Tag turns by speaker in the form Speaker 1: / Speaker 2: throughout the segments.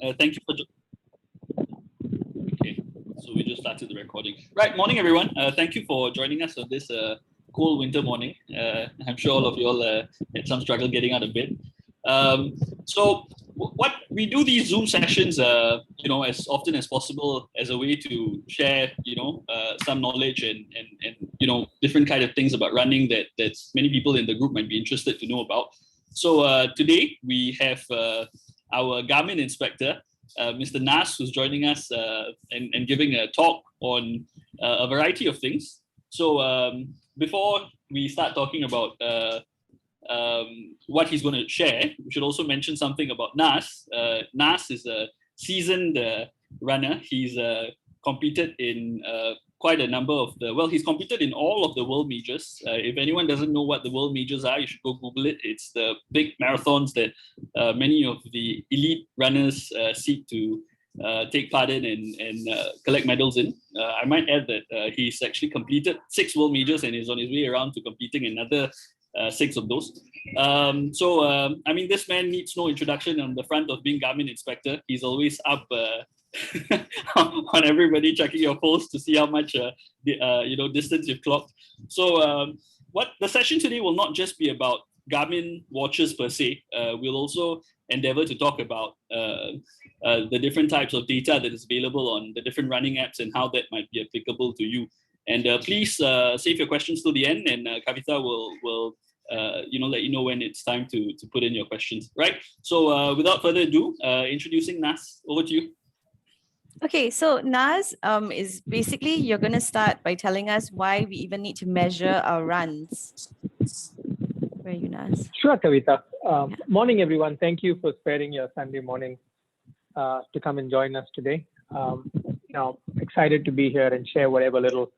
Speaker 1: Thank you for... Okay, so we just started the recording. Right, morning everyone. Thank you for joining us on this cold winter morning. I'm sure all of you all had some struggle getting out of bed. So what we do these Zoom sessions, as often as possible as a way to share, some knowledge and different kind of things about running that many people in the group might be interested to know about. So today we have our Garmin inspector, Mr. Nas, who's joining us and giving a talk on a variety of things. So before we start talking about what he's going to share, we should also mention something about Nas. Nas is a seasoned runner. He's competed in quite a number of he's competed in all of the world majors. If anyone doesn't know what the world majors are, you should go Google it. It's the big marathons that many of the elite runners seek to take part in and collect medals in. I might add that he's actually completed 6 world majors and is on his way around to competing in another 6 of those. This man needs no introduction on the front of being Garmin inspector. He's always up on everybody checking your pulse to see how much distance you've clocked. So what the session today will not just be about Garmin watches per se. We'll also endeavor to talk about the different types of data that is available on the different running apps and how that might be applicable to you. And please save your questions till the end, and Kavita will let you know when it's time to put in your questions. Right. So without further ado, introducing Nas. Over to you.
Speaker 2: Okay, so Nas, is basically you're going to start by telling us why we even need to measure our runs. Where are you, Nas?
Speaker 3: Sure, Kavita. Morning, everyone. Thank you for sparing your Sunday morning to come and join us today. Excited to be here and share whatever little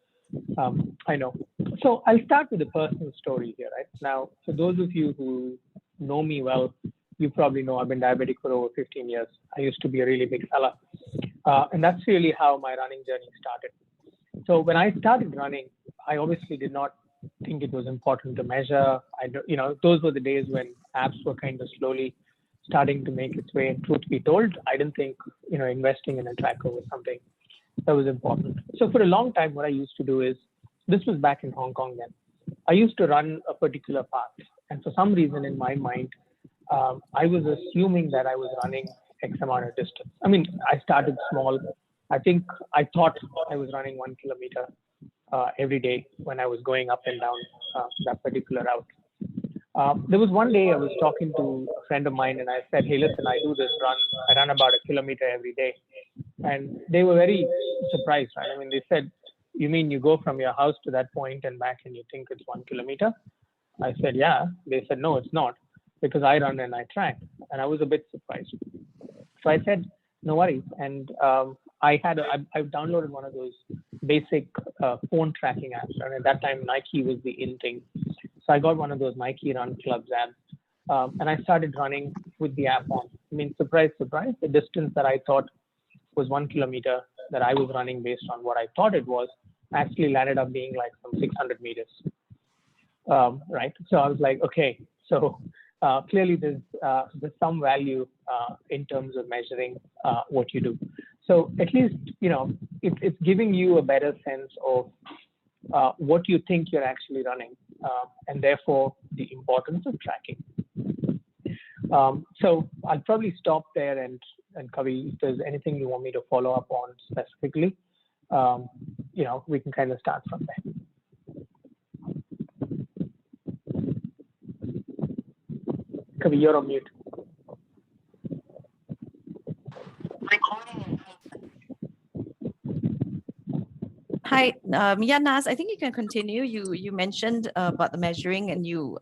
Speaker 3: I know. So I'll start with a personal story here, right? Now, for those of you who know me well, you probably know I've been diabetic for over 15 years. I used to be a really big fella. And that's really how my running journey started. So when I started running, I obviously did not think it was important to measure. Those were the days when apps were kind of slowly starting to make its way. And truth be told, I didn't think, investing in a tracker was something that was important. So for a long time, what I used to do is, this was back in Hong Kong then, I used to run a particular path. And for some reason in my mind, I was assuming that I was running X amount of distance. I mean, I started small. I thought I was running 1 kilometer every day when I was going up and down that particular route. There was one day I was talking to a friend of mine and I said, hey, listen, I do this run. I run about 1 kilometer every day. And they were very surprised, right? I mean, they said, you mean you go from your house to that point and back and you think it's 1 kilometer? I said, yeah. They said, no, it's not, because I run and I track. And I was a bit surprised. So I said, no worries. And I've downloaded one of those basic phone tracking apps. And at that time, Nike was the in thing. So I got one of those Nike Run Clubs apps. And I started running with the app on. I mean, surprise, surprise, the distance that I thought was 1 kilometer that I was running based on what I thought it was actually landed up being like some 600 meters. Right. So I was like, okay, so clearly there's some value in terms of measuring what you do. So at least, it's giving you a better sense of what you think you're actually running, and therefore the importance of tracking. So I'll probably stop there, and Kavi, if there's anything you want me to follow up on specifically, we can kind of start from there. Kavi, you're on mute.
Speaker 2: Hi, Nas, I think you can continue. You mentioned about the measuring and you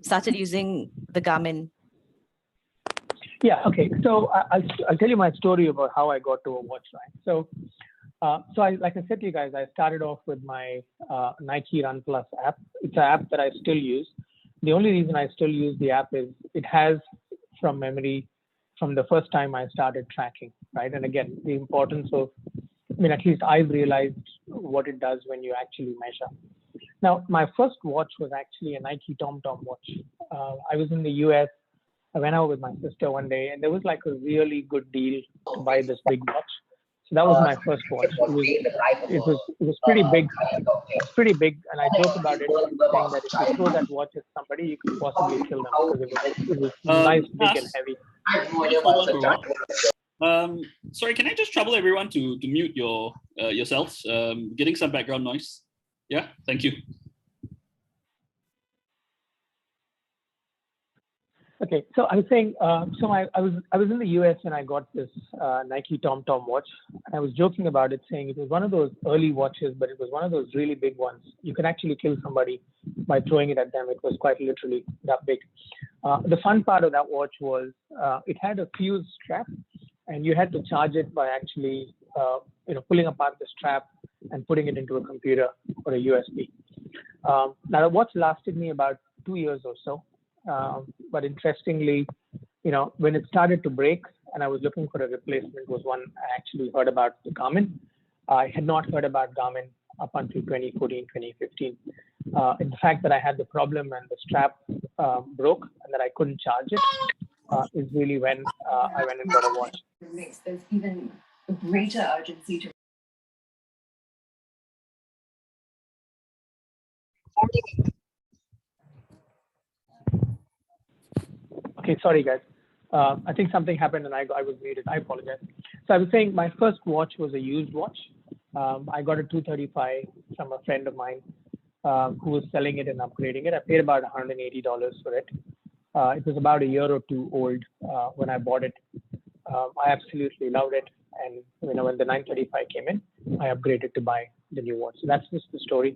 Speaker 2: started using the Garmin.
Speaker 3: Yeah, okay. So I'll tell you my story about how I got to a watch, right? So like I said to you guys, I started off with my Nike Run Plus app. It's an app that I still use. The only reason I still use the app is it has from memory from the first time I started tracking, right? And again, the importance of, at least I've realized what it does when you actually measure. Now, my first watch was actually a Nike TomTom watch. I was in the US. I went out with my sister one day, and there was like a really good deal to buy this big watch. So that was my first watch. It was pretty big. It's pretty big, and I joke about it, saying that if you throw that watch at somebody, you could possibly kill them because it was nice, big, and heavy.
Speaker 1: Hold on for a while. Sorry, can I just trouble everyone to mute yourselves? Getting some background noise. Yeah, thank you.
Speaker 3: Okay, so I was saying, so I was in the US and I got this Nike TomTom watch. And I was joking about it, saying it was one of those early watches, but it was one of those really big ones. You can actually kill somebody by throwing it at them. It was quite literally that big. The fun part of that watch was it had a fuse strap, and you had to charge it by actually, pulling apart the strap and putting it into a computer or a USB. Now the watch lasted me about 2 years or so. But interestingly, when it started to break and I was looking for a replacement, was one I actually heard about the Garmin. I had not heard about Garmin up until 2014, 2015. In the fact that I had the problem and the strap broke and that I couldn't charge it is really when I went and got a watch.
Speaker 4: There's even a greater urgency to
Speaker 3: Okay, sorry guys. I think something happened and I was muted. I apologize. So I was saying my first watch was a used watch. I got a 235 from a friend of mine who was selling it and upgrading it. I paid about $180 for it. It was about a year or two old when I bought it. I absolutely loved it. And when the 935 came in, I upgraded to buy the new watch. So that's just the story.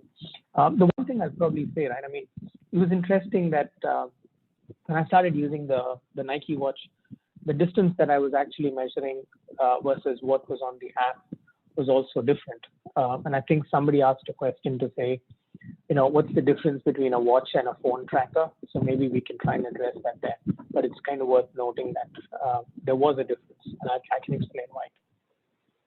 Speaker 3: The one thing I'll probably say, right? I mean, it was interesting that when I started using the Nike watch, the distance that I was actually measuring versus what was on the app was also different. And I think somebody asked a question to say, what's the difference between a watch and a phone tracker? So maybe we can try and address that there. But it's kind of worth noting that there was a difference, and I can explain why.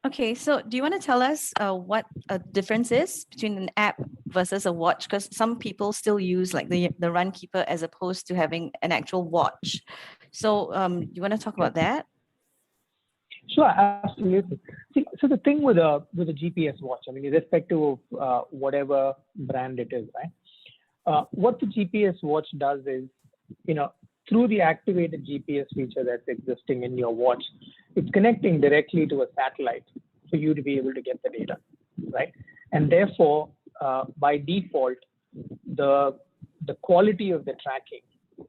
Speaker 2: Okay, so do you want to tell us what a difference is between an app versus a watch? Because some people still use like the Runkeeper as opposed to having an actual watch. So you want to talk about that?
Speaker 3: Sure, absolutely. See, so the thing with a GPS watch, I mean, irrespective of whatever brand it is, right? What the GPS watch does is, through the activated GPS feature that's existing in your watch, it's connecting directly to a satellite for you to be able to get the data, right? And therefore, by default, the quality of the tracking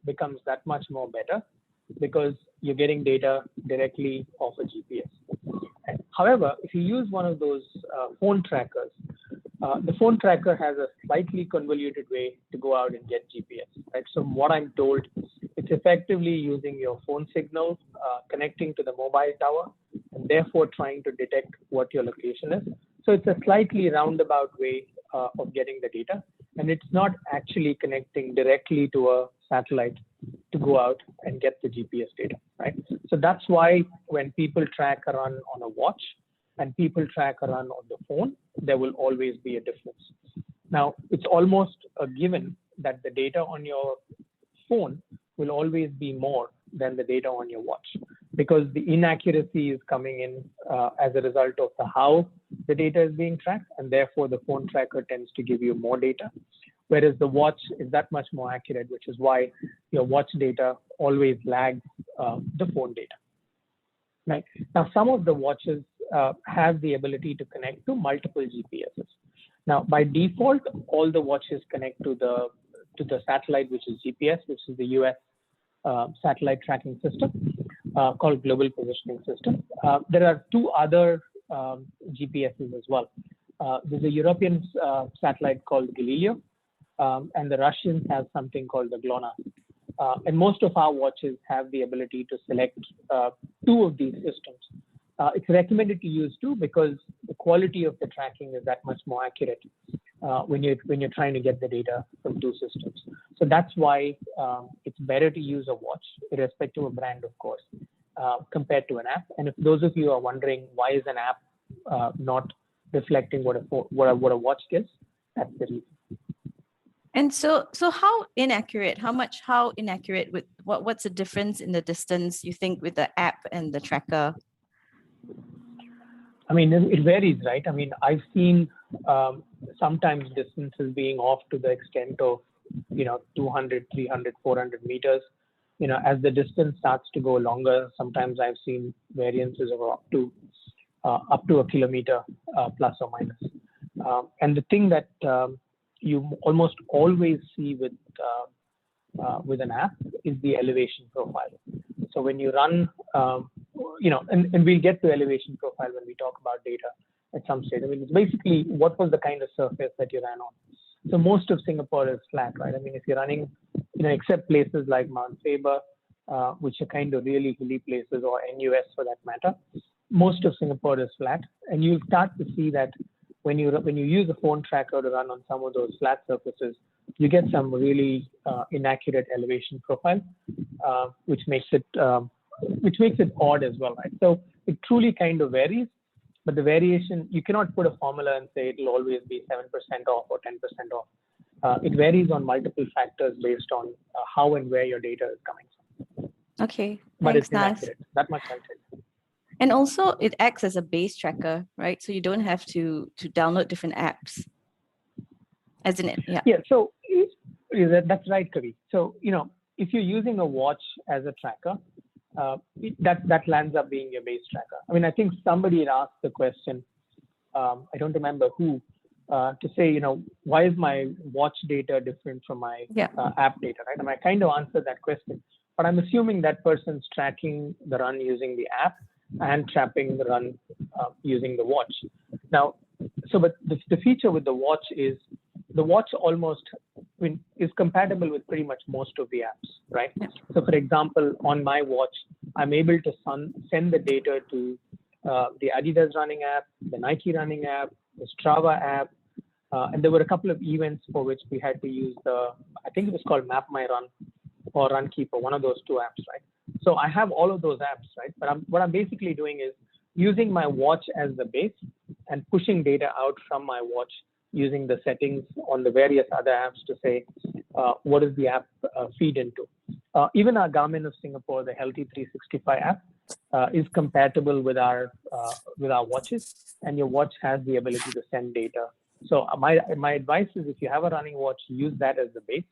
Speaker 3: becomes that much more better because you're getting data directly off a GPS. However, if you use one of those phone trackers, the phone tracker has a slightly convoluted way to go out and get GPS, right? So what I'm told, it's effectively using your phone signal, connecting to the mobile tower, and therefore trying to detect what your location is. So it's a slightly roundabout way of getting the data, and it's not actually connecting directly to a satellite to go out and get the GPS data, right? So that's why when people track a run on a watch and people track a run on the phone, there will always be a difference. Now, it's almost a given that the data on your phone will always be more than the data on your watch because the inaccuracy is coming in as a result of how the data is being tracked, and therefore the phone tracker tends to give you more data, whereas the watch is that much more accurate, which is why your watch data always lags the phone data. Right? Now, some of the watches have the ability to connect to multiple GPSs. Now, by default, all the watches connect to the satellite, which is GPS, which is the US satellite tracking system called Global Positioning System. There are two other GPSs as well. There's a European satellite called Galileo, and the Russians have something called the GLONASS. And most of our watches have the ability to select two of these systems. It's recommended to use two because the quality of the tracking is that much more accurate when you're trying to get the data from two systems. So that's why it's better to use a watch, irrespective of brand, of course, compared to an app. And if those of you are wondering why is an app not reflecting what a watch gives, that's the reason.
Speaker 2: And so how inaccurate, how inaccurate with what's the difference in the distance you think with the app and the tracker?
Speaker 3: I mean, it varies, right? I mean, I've seen sometimes distances being off to the extent of, 200, 300, 400 meters. As the distance starts to go longer, sometimes I've seen variances of up to a kilometer plus or minus. And the thing that you almost always see with an app is the elevation profile. So when you run, and we'll get to elevation profile when we talk about data at some stage. I mean, it's basically what was the kind of surface that you ran on. So most of Singapore is flat, right? I mean, if you're running, except places like Mount Faber, which are kind of really hilly places, or NUS for that matter, most of Singapore is flat. And you'll start to see that when you use a phone tracker to run on some of those flat surfaces, you get some really inaccurate elevation profile, which makes it odd as well, right? So it truly kind of varies, but the variation, you cannot put a formula and say it'll always be 7% off or 10% off. It varies on multiple factors based on how and where your data is coming from.
Speaker 2: Okay,
Speaker 3: but
Speaker 2: thanks,
Speaker 3: it's inaccurate. That much I'll tell you.
Speaker 2: And also it acts as a base tracker, right? So you don't have to download different apps. As in it, yeah.
Speaker 3: Yeah, so that's right, Kopi. So, if you're using a watch as a tracker, that lands up being your base tracker. I mean, I think somebody had asked the question, I don't remember who, to say, why is my watch data different from my app data, right? And I kind of answered that question, but I'm assuming that person's tracking the run using the app and trapping the run using the watch. Now, but the feature with the watch is the watch almost is compatible with pretty much most of the apps, right? Yeah. So for example, on my watch, I'm able to send the data to the Adidas running app, the Nike running app, the Strava app, and there were a couple of events for which we had to use I think it was called Map My Run or Runkeeper, one of those two apps, right? So I have all of those apps, right? But what I'm basically doing is using my watch as the base and pushing data out from my watch using the settings on the various other apps to say, what does the app feed into? Even our Garmin of Singapore, the Healthy 365 app, is compatible with our watches, and your watch has the ability to send data. So my advice is, if you have a running watch, use that as the base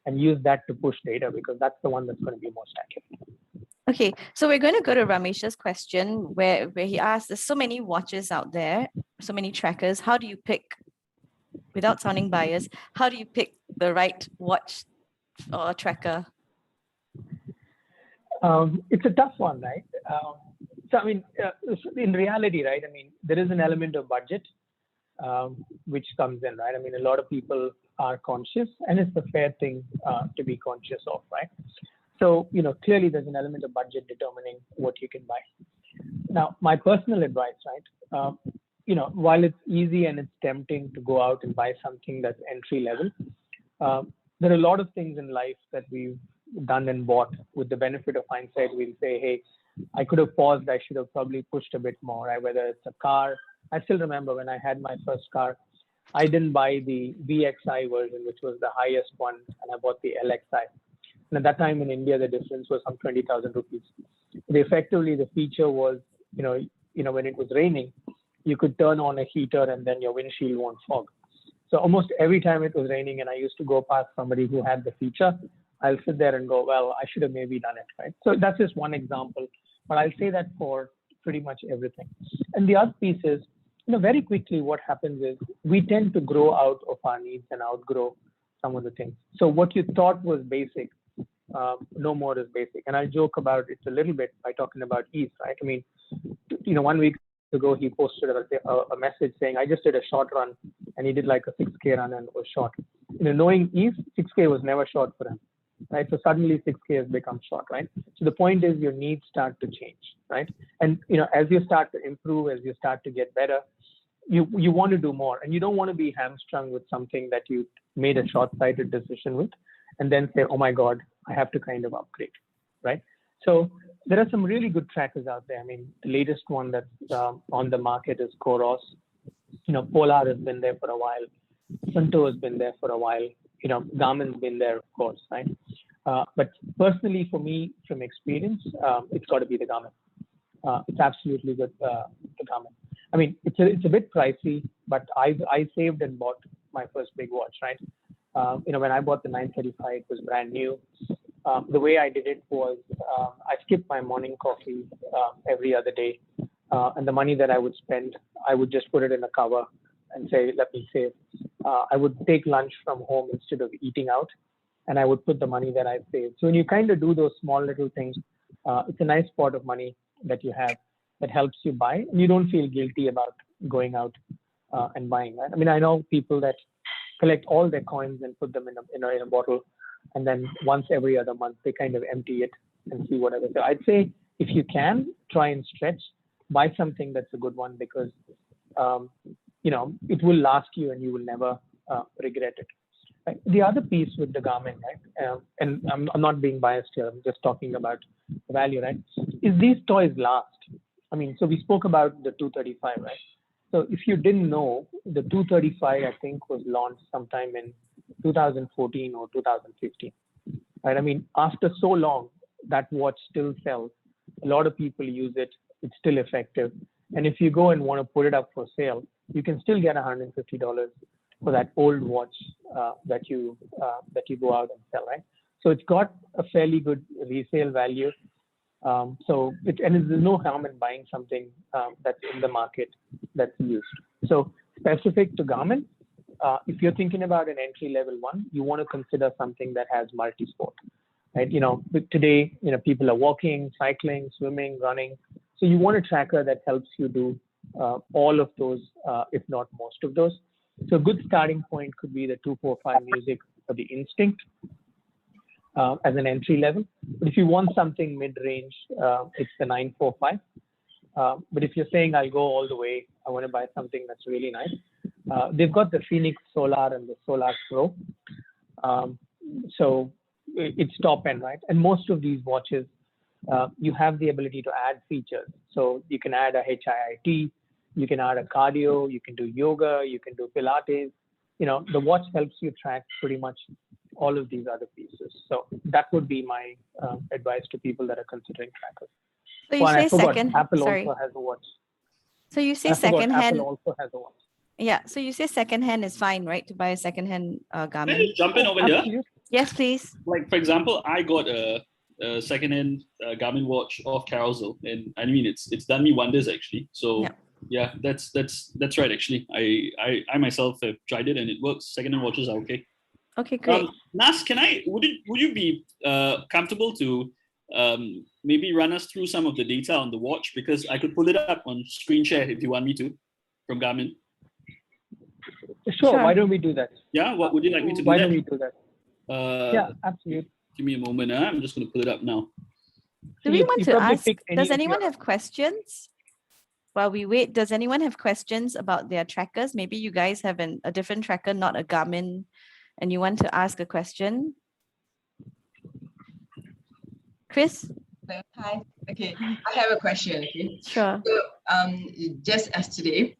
Speaker 3: and use that to push data, because that's the one that's going to be most accurate.
Speaker 2: Okay, so we're going to go to Ramesh's question where he asked, there's so many watches out there, so many trackers. How do you pick, without sounding biased, how do you pick the right watch or tracker?
Speaker 3: It's a tough one, right? So, I mean, in reality, right, I mean, there is an element of budget which comes in, right? I mean, a lot of people are conscious, and it's a fair thing to be conscious of, right? So, clearly there's an element of budget determining what you can buy. Now, my personal advice, right? While it's easy and it's tempting to go out and buy something that's entry level, there are a lot of things in life that we've done and bought. With the benefit of hindsight, we'll say, hey, I could have paused. I should have probably pushed a bit more, right? Whether it's a car. I still remember when I had my first car, I didn't buy the VXI version, which was the highest one, and I bought the LXI. And at that time in India, the difference was some 20,000 rupees. Effectively, the feature was, when it was raining, you could turn on a heater and then your windshield won't fog. So almost every time it was raining and I used to go past somebody who had the feature, I'll sit there and go, well, I should have maybe done it, right? So that's just one example, but I'll say that for pretty much everything. And the other piece is, very quickly what happens is we tend to grow out of our needs and outgrow some of the things. So what you thought was basic, no more is basic. And I'll joke about it a little bit by talking about ease, right? I mean, 1 week ago, he posted a message saying, I just did a short run, and he did like a 6K run and it was short. Knowing ease, 6K was never short for him, right? So suddenly 6K has become short, right? So the point is your needs start to change, right? And, as you start to improve, as you start to get better, you want to do more, and you don't want to be hamstrung with something that you made a short-sighted decision with and then say, oh my God, I have to kind of upgrade, right? So there are some really good trackers out there. I mean, the latest one that's on the market is Coros. Polar has been there for a while. Sunto has been there for a while. Garmin's been there, of course, right? But personally, for me, from experience, it's got to be the Garmin. It's absolutely good, the Garmin. I mean, it's a bit pricey, but I saved and bought my first big watch, right? When I bought the 935, it was brand new. The way I did it was I skipped my morning coffee every other day, and the money that I would spend, I would just put it in a cover and say, let me save. I would take lunch from home instead of eating out, and I would put the money that I saved. So when you kind of do those small little things, it's a nice pot of money that you have that helps you buy, and you don't feel guilty about going out and buying. Right? I mean, I know people that collect all their coins and put them in a bottle, and then once every other month they kind of empty it and see whatever. So I'd say if you can try and stretch, buy something that's a good one, because it will last you and you will never regret it. Right? The other piece with the Garmin, right, and I'm not being biased here, I'm just talking about the value, right, is these toys last. I mean, so we spoke about the 235, right? So if you didn't know, the 235, I think, was launched sometime in 2014 or 2015, right? I mean, after so long, that watch still sells. A lot of people use it. It's still effective. And if you go and want to put it up for sale, you can still get $150 for that old watch that you go out and sell, right? So it's got a fairly good resale value. And there's no harm in buying something that's in the market that's used. So specific to Garmin, if you're thinking about an entry-level one, you want to consider something that has multi-sport, right? Today, people are walking, cycling, swimming, running. So you want a tracker that helps you do all of those, if not most of those. So a good starting point could be the 245 Music or the Instinct as an entry level. But if you want something mid-range, it's the 945. But if you're saying I'll go all the way, I want to buy something that's really nice. They've got the Phoenix Solar and the Solar Pro. So it's top end, right? And most of these watches, you have the ability to add features. So you can add a HIIT, you can add a cardio, you can do yoga, you can do Pilates. The watch helps you track pretty much all of these other pieces. So that would be my advice to people that are considering trackers.
Speaker 2: So you say second.
Speaker 3: Apple
Speaker 2: sorry.
Speaker 3: also has a watch.
Speaker 2: So you say second hand.
Speaker 3: Apple also has a watch.
Speaker 2: Yeah. So you say second hand is fine, right? To buy a second hand
Speaker 1: Can I
Speaker 2: Garmin.
Speaker 1: just jump in over
Speaker 3: Absolutely.
Speaker 1: here?
Speaker 2: Yes, please.
Speaker 1: Like, for example, I got a second-hand Garmin watch off Carousel, and I mean it's done me wonders actually. So yeah, that's right actually. I myself have tried it and it works. Second-hand watches are okay.
Speaker 2: Okay, great.
Speaker 1: Nas, would you be comfortable to maybe run us through some of the data on the watch, because I could pull it up on screen share if you want me to from Garmin.
Speaker 3: Sure. Why don't we do that?
Speaker 1: Yeah. What would you like me to do?
Speaker 3: Why don't we do that?
Speaker 1: Yeah,
Speaker 3: absolutely.
Speaker 1: Give me a moment. I'm just going to pull it up now.
Speaker 2: Do we want to ask, does anyone have questions? While we wait, does anyone have questions about their trackers? Maybe you guys have a different tracker, not a Garmin, and you want to ask a question. Chris?
Speaker 5: Hi. Okay, I have a question. Okay.
Speaker 2: Sure.
Speaker 5: So, just as today,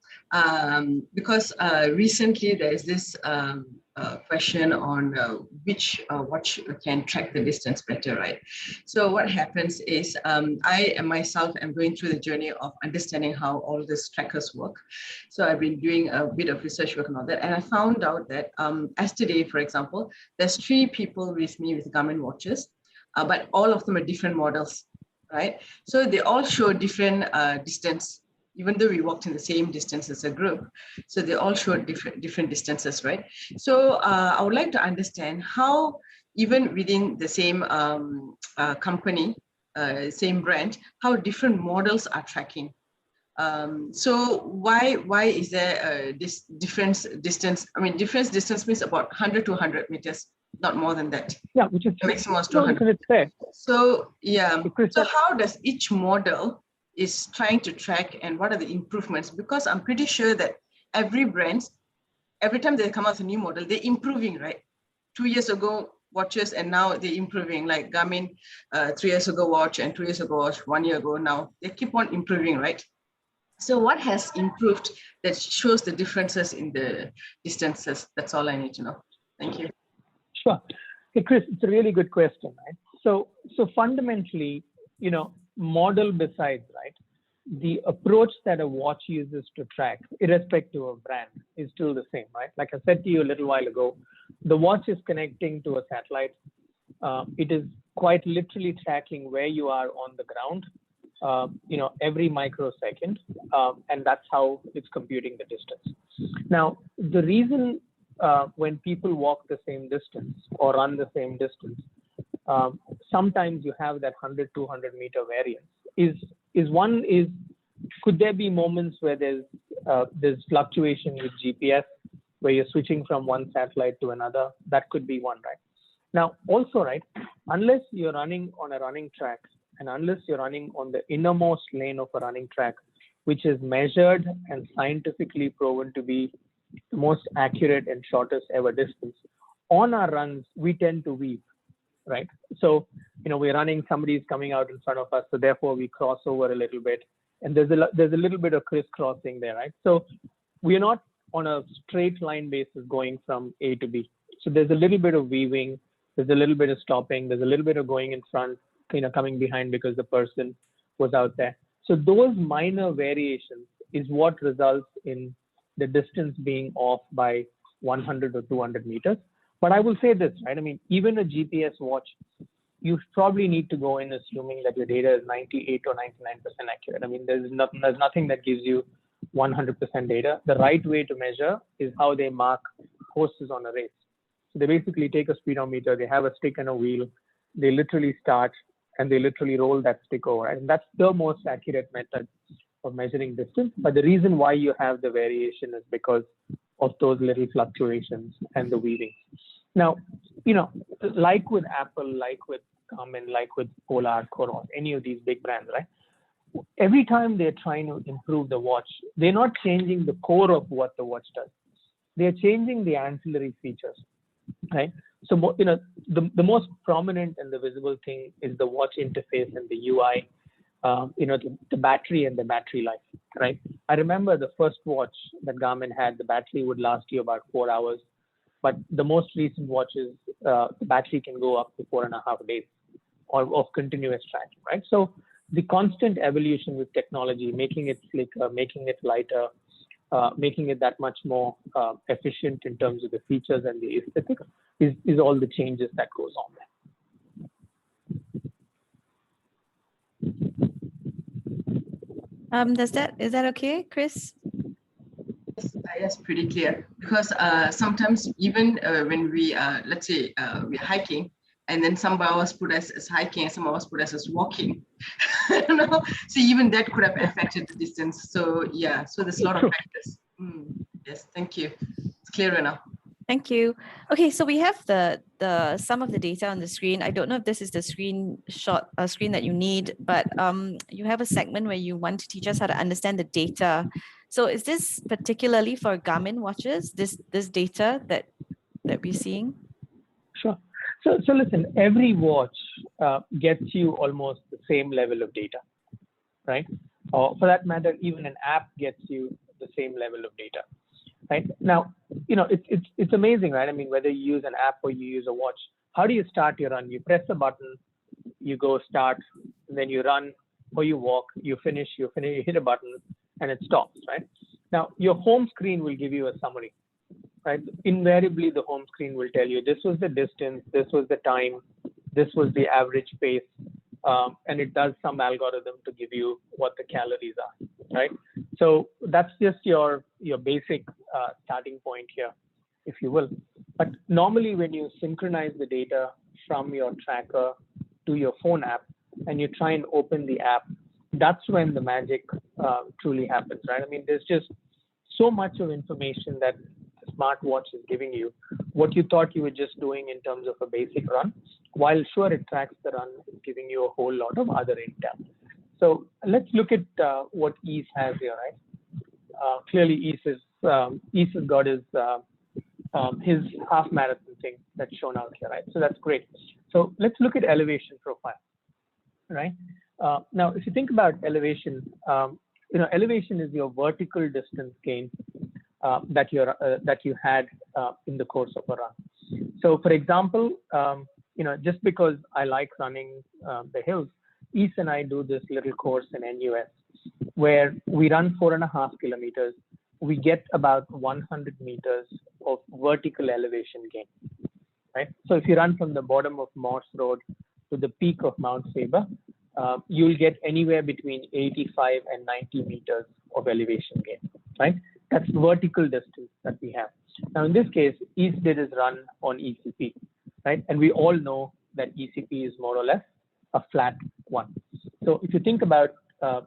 Speaker 5: because recently there is this question on which watch can track the distance better, right? So what happens is I myself am going through the journey of understanding how all these trackers work. So I've been doing a bit of research work and all that, and I found out that as today, for example, there's 3 people with me with Garmin watches. But all of them are different models, right? So they all show different distance, even though we walked in the same distance as a group. So they all show different distances, right? So I would like to understand how, even within the same company, same brand, how different models are tracking. So why is there this difference distance? I mean, difference distance means about 100 to 100 meters. Not more than that.
Speaker 3: Yeah, which is
Speaker 5: maximum was 200.
Speaker 3: It's fair.
Speaker 5: So yeah. So how does each model is trying to track, and what are the improvements? Because I'm pretty sure that every brand, every time they come out with a new model, they're improving, right? 2 years ago watches, and now they're improving. Like Garmin, 3 years ago watch, and 2 years ago watch, 1 year ago now. They keep on improving, right? So what has improved that shows the differences in the distances? That's all I need to know. Thank you.
Speaker 3: Sure. Hey, Chris, it's a really good question, right? So fundamentally, model besides, right, the approach that a watch uses to track, irrespective of brand, is still the same, right? Like I said to you a little while ago, the watch is connecting to a satellite. It is quite literally tracking where you are on the ground, every microsecond, and that's how it's computing the distance. Now, the reason when people walk the same distance or run the same distance, sometimes you have that 100, 200 meter variance is could there be moments where there's fluctuation with GPS, where you're switching from one satellite to another? That could be one, right? Now, also, right, unless you're running on a running track and unless you're running on the innermost lane of a running track, which is measured and scientifically proven to be the most accurate and shortest ever distance, on our runs, we tend to weave, right? So, we're running, somebody's coming out in front of us, so therefore we cross over a little bit, and there's a little bit of crisscrossing there, right? So we're not on a straight line basis going from A to B. So there's a little bit of weaving, there's a little bit of stopping, there's a little bit of going in front, coming behind because the person was out there. So those minor variations is what results in the distance being off by 100 or 200 meters. But I will say this, right? I mean, even a GPS watch, you probably need to go in assuming that your data is 98 or 99% accurate. I mean, there's nothing that gives you 100% data. The right way to measure is how they mark horses on a race. So they basically take a speedometer, they have a stick and a wheel, they literally start and they literally roll that stick over. And that's the most accurate method of measuring distance. But the reason why you have the variation is because of those little fluctuations and the weaving. Now, like with Apple, like with Garmin, like with Polar, Coron, any of these big brands, right? Every time they're trying to improve the watch, they're not changing the core of what the watch does. They're changing the ancillary features, right? So, the most prominent and the visible thing is the watch interface and the UI, the battery and the battery life, right? I remember the first watch that Garmin had, the battery would last you about 4 hours. But the most recent watches, the battery can go up to 4.5 days of continuous tracking, right? So the constant evolution with technology, making it slicker, making it lighter, making it that much more efficient in terms of the features and the aesthetics is all the changes that goes on
Speaker 2: there. Is that okay, Chris?
Speaker 5: Yes, pretty clear. Because sometimes even when we, let's say we're hiking, and then some of us put us as hiking, and some of us put us as walking. So even that could have affected the distance. So yeah, so there's a lot of factors. Yes, thank you. It's clearer now.
Speaker 2: Thank you. Okay, so we have the some of the data on the screen. I don't know if this is the screen that you need, but you have a segment where you want to teach us how to understand the data. So is this particularly for Garmin watches, this data that we're seeing?
Speaker 3: Sure. So listen, every watch gets you almost the same level of data, right? Or for that matter, even an app gets you the same level of data. Right now, it's amazing, right? I mean, whether you use an app or you use a watch, how do you start your run? You press a button, you go start, and then you run or you walk, you finish, you hit a button, and it stops, right? Now, your home screen will give you a summary, right? Invariably, the home screen will tell you this was the distance, this was the time, this was the average pace, and it does some algorithm to give you what the calories are, right? So that's just your basic starting point here, if you will. But normally when you synchronize the data from your tracker to your phone app and you try and open the app, that's when the magic truly happens, right? I mean, there's just so much of information that the smartwatch is giving you. What you thought you were just doing in terms of a basic run, while sure it tracks the run, it's giving you a whole lot of other intel. So let's look at what Ease has here, right? Clearly, Ease has got his half marathon thing that's shown out here, right? So that's great. So let's look at elevation profile, right? Now, if you think about elevation, elevation is your vertical distance gain that you had in the course of a run. So for example, just because I like running the hills, East and I do this little course in NUS where we run 4.5 kilometers. We get about 100 meters of vertical elevation gain, right? So if you run from the bottom of Morse Road to the peak of Mount Faber, you'll get anywhere between 85 and 90 meters of elevation gain, right? That's vertical distance that we have. Now, in this case, East did his run on ECP, right? And we all know that ECP is more or less a flat one. So if you think about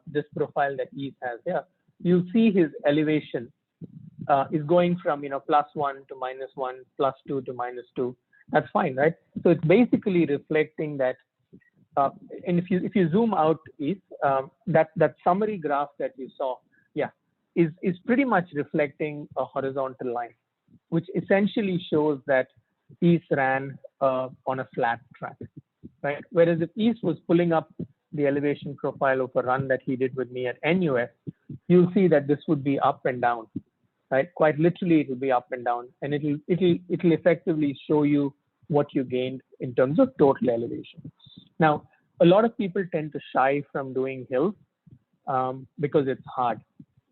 Speaker 3: this profile that East has here, you'll see his elevation is going from, +1 to -1, +2 to -2. That's fine, right? So it's basically reflecting that. And if you zoom out, East, that summary graph that you saw, is pretty much reflecting a horizontal line, which essentially shows that East ran on a flat track, right? Whereas if East was pulling up the elevation profile of a run that he did with me at NUS, you'll see that this would be up and down, right? Quite literally, it will be up and down, and it'll effectively show you what you gained in terms of total elevation. Now, a lot of people tend to shy from doing hills because it's hard,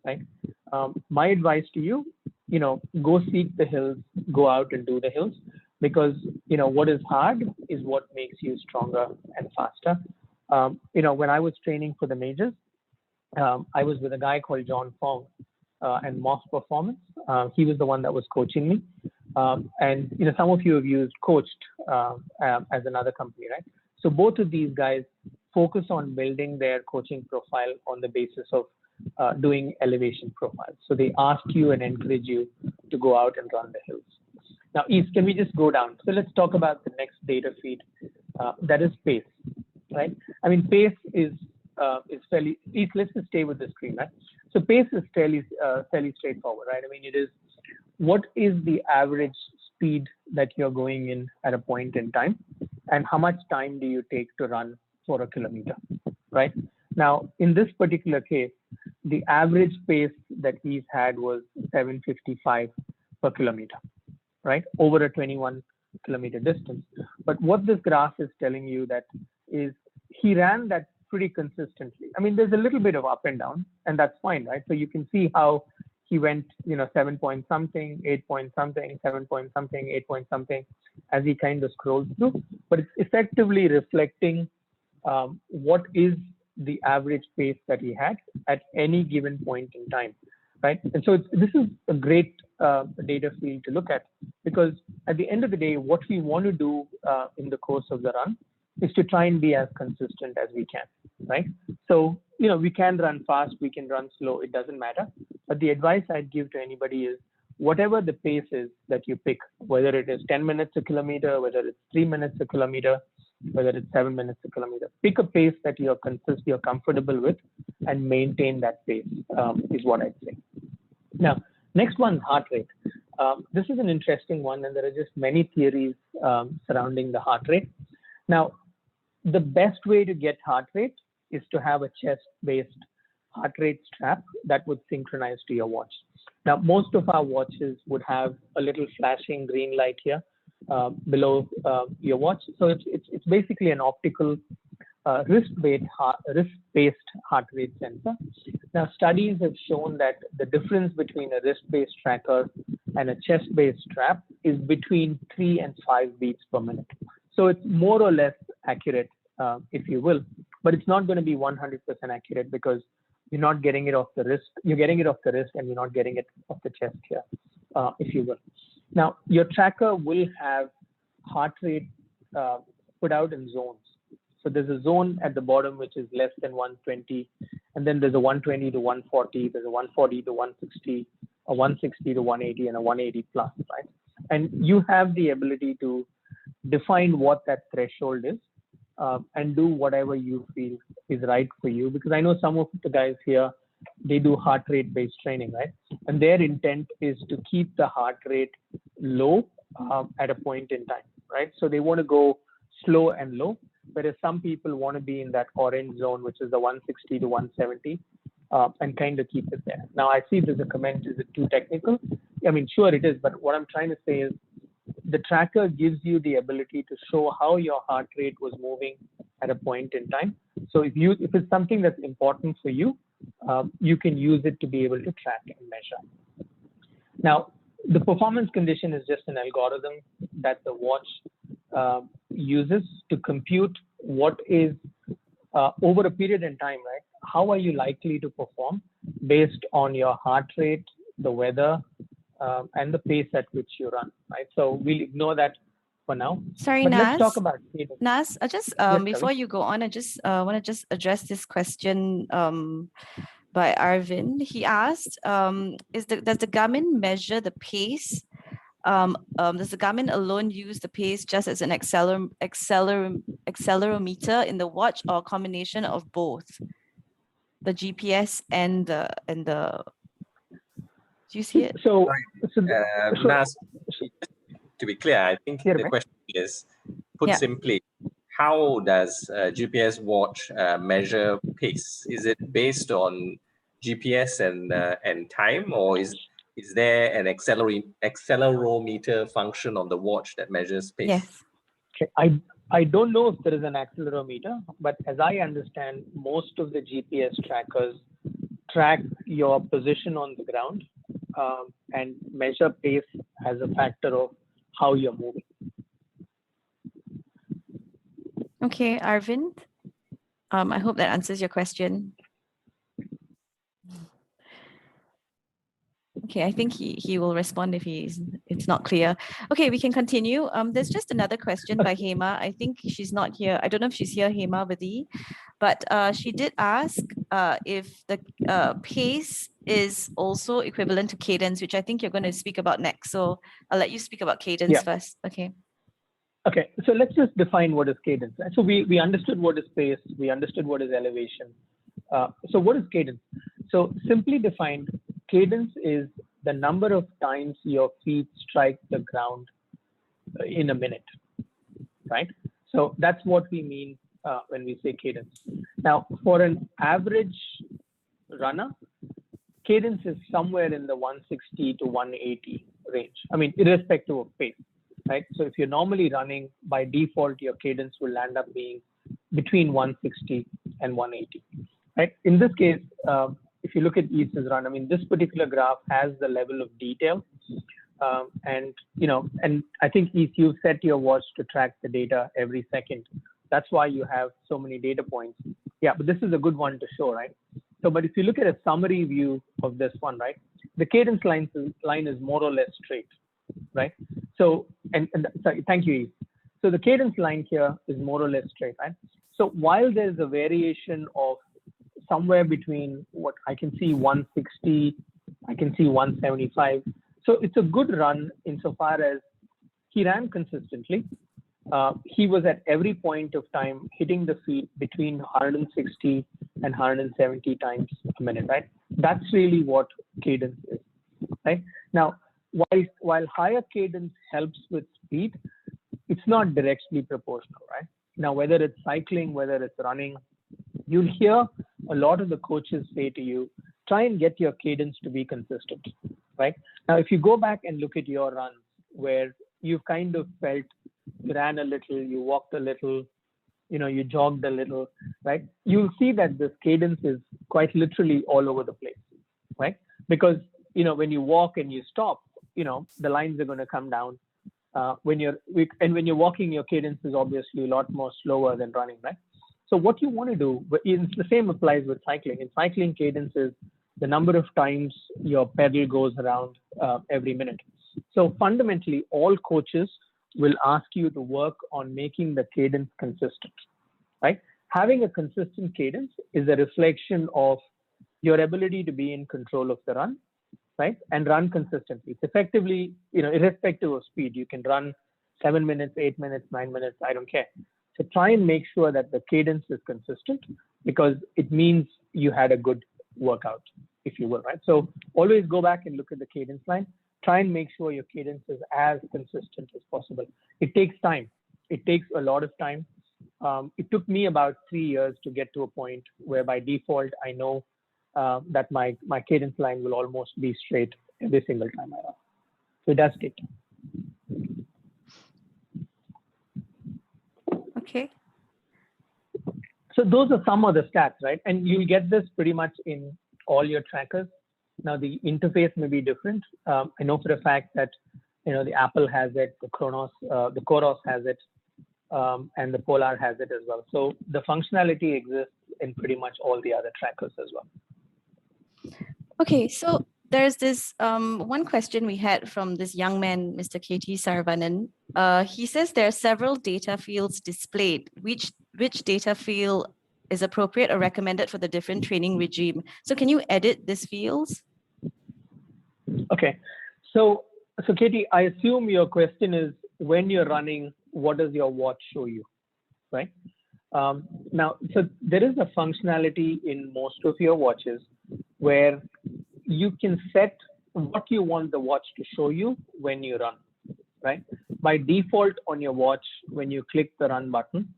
Speaker 3: right? My advice to you, go seek the hills, go out and do the hills, because what is hard is what makes you stronger and faster. When I was training for the majors, I was with a guy called John Fong and Moss Performance. He was the one that was coaching me. And some of you have coached as another company, right? So both of these guys focus on building their coaching profile on the basis of doing elevation profiles. So they ask you and encourage you to go out and run the hills. Now, East, can we just go down? So let's talk about the next data feed. That is pace, right? I mean, pace is fairly, East, let's just stay with the screen, right? So pace is fairly straightforward, right? I mean, it is, what is the average speed that you're going in at a point in time, and how much time do you take to run for a kilometer, right? Now, in this particular case, the average pace that he's had was 7:55 per kilometer, right? Over a 21-kilometer distance. But what this graph is telling you that is he ran that pretty consistently. I mean, there's a little bit of up and down, and that's fine, right? So you can see how he went, 7 point something, 8 point something, 7 point something, 8 point something, as he kind of scrolls through. But it's effectively reflecting what is the average pace that he had at any given point in time, right? And so this is a great data field to look at, because at the end of the day, what we want to do in the course of the run is to try and be as consistent as we can, right? So, we can run fast, we can run slow, it doesn't matter. But the advice I'd give to anybody is, whatever the pace is that you pick, whether it is 10 minutes a kilometer, whether it's 3 minutes a kilometer, whether it's 7 minutes a kilometer, pick a pace that you're comfortable with and maintain that pace, is what I'd say. Now, next one, heart rate. This is an interesting one, and there are just many theories surrounding the heart rate. Now, the best way to get heart rate is to have a chest-based heart rate strap that would synchronize to your watch. Now, most of our watches would have a little flashing green light here below your watch. So it's basically an optical wrist-based heart rate sensor. Now, studies have shown that the difference between a wrist-based tracker and a chest-based strap is between 3 and 5 beats per minute. So it's more or less accurate, if you will, but it's not going to be 100% accurate because you're not getting it off the wrist. You're getting it off the wrist and you're not getting it off the chest here, if you will. Now, your tracker will have heart rate put out in zones. So there's a zone at the bottom which is less than 120, and then there's a 120 to 140, there's a 140 to 160, a 160 to 180, and a 180 plus, right? And you have the ability to define what that threshold is and do whatever you feel is right for you. Because I know some of the guys here, they do heart rate based training, right? And their intent is to keep the heart rate low at a point in time, right? So they want to go slow and low, whereas some people want to be in that orange zone, which is the 160 to 170, and kind of keep it there. Now, I see there's a comment, is it too technical? I mean, sure it is, but what I'm trying to say is the tracker gives you the ability to show how your heart rate was moving at a point in time. So if it's something that's important for you, you can use it to be able to track and measure. Now, the performance condition is just an algorithm that the watch uses to compute what is over a period in time, right? How are you likely to perform based on your heart rate, the weather, and the pace at which you run, right? So we'll ignore that for now.
Speaker 2: Sorry,
Speaker 3: But
Speaker 2: Nas.
Speaker 3: let's talk about cadence.
Speaker 2: Nas, I just
Speaker 3: Yes,
Speaker 2: before
Speaker 3: Kavi.
Speaker 2: you go on, I just want to just address this question by Arvind. He asked, does the Garmin measure the pace? Does the Garmin alone use the pace just as an accelerometer in the watch, or a combination of both, the GPS and the do you see it?
Speaker 3: So,
Speaker 6: Nas, to be clear, I think
Speaker 3: Here,
Speaker 6: the
Speaker 3: right?
Speaker 6: question is, put
Speaker 2: Yeah.
Speaker 6: simply, how does a GPS watch measure pace? Is it based on GPS and time, or is there an accelerometer function on the watch that measures pace?
Speaker 2: Yes.
Speaker 3: Okay. I don't know if there is an accelerometer, but as I understand, most of the GPS trackers track your position on the ground and measure pace as a factor of how you're moving.
Speaker 2: Okay, Arvind. I hope that answers your question. Okay, I think he will respond if it's not clear. Okay, we can continue. There's just another question by Hema. I think she's not here. I don't know if she's here, Hema Vadi, but she did ask if the pace is also equivalent to cadence, which I think you're going to speak about next. So I'll let you speak about cadence first. Okay.
Speaker 3: Okay, so let's just define what is cadence. So we understood what is pace, we understood what is elevation. So what is cadence? So simply defined, cadence is the number of times your feet strike the ground in a minute, right? So that's what we mean when we say cadence. Now, for an average runner, cadence is somewhere in the 160 to 180 range. I mean, irrespective of pace, right? So if you're normally running, by default, your cadence will end up being between 160 and 180, right? In this case, if you look at East's run, I mean, this particular graph has the level of detail. And I think East, you set your watch to track the data every second. That's why you have so many data points. Yeah, but this is a good one to show, right? So, but if you look at a summary view of this one, right, the cadence line is more or less straight, right? So, sorry, thank you, East. So the cadence line here is more or less straight, right? So while there's a variation of somewhere between what I can see 160, I can see 175. So it's a good run insofar as he ran consistently. He was at every point of time hitting the feet between 160 and 170 times a minute, right? That's really what cadence is, right? Now, while higher cadence helps with speed, it's not directly proportional, right? Now, whether it's cycling, whether it's running, you'll hear a lot of the coaches say to you, try and get your cadence to be consistent, right? Now, if you go back and look at your runs where you've kind of felt you ran a little, you walked a little, you jogged a little, right? You'll see that this cadence is quite literally all over the place, right? Because, when you walk and you stop, the lines are going to come down. When you're walking, your cadence is obviously a lot more slower than running, right? So what you want to do, the same applies with cycling. In cycling, cadence is the number of times your pedal goes around every minute. So fundamentally, all coaches will ask you to work on making the cadence consistent, right? Having a consistent cadence is a reflection of your ability to be in control of the run, right? And run consistently. It's effectively, irrespective of speed, you can run 7 minutes, 8 minutes, 9 minutes, I don't care. So try and make sure that the cadence is consistent because it means you had a good workout, if you will, right? So always go back and look at the cadence line. Try and make sure your cadence is as consistent as possible. It takes time. It takes a lot of time. It took me about 3 years to get to a point where by default, I know that my cadence line will almost be straight every single time I run. So it does take time.
Speaker 2: Okay.
Speaker 3: So those are some of the stats, right? And you'll get this pretty much in all your trackers. Now the interface may be different. I know for a fact that the Apple has it, the Coros has it, and the Polar has it as well. So the functionality exists in pretty much all the other trackers as well.
Speaker 2: Okay, so there's this one question we had from this young man, Mr. KT Saravanan. He says there are several data fields displayed. Which data field is appropriate or recommended for the different training regime? So can you edit these fields?
Speaker 3: Okay, so Katie, I assume your question is when you're running, what does your watch show you, right? Now, so there is a functionality in most of your watches where you can set what you want the watch to show you when you run, right? By default on your watch, when you click the run button,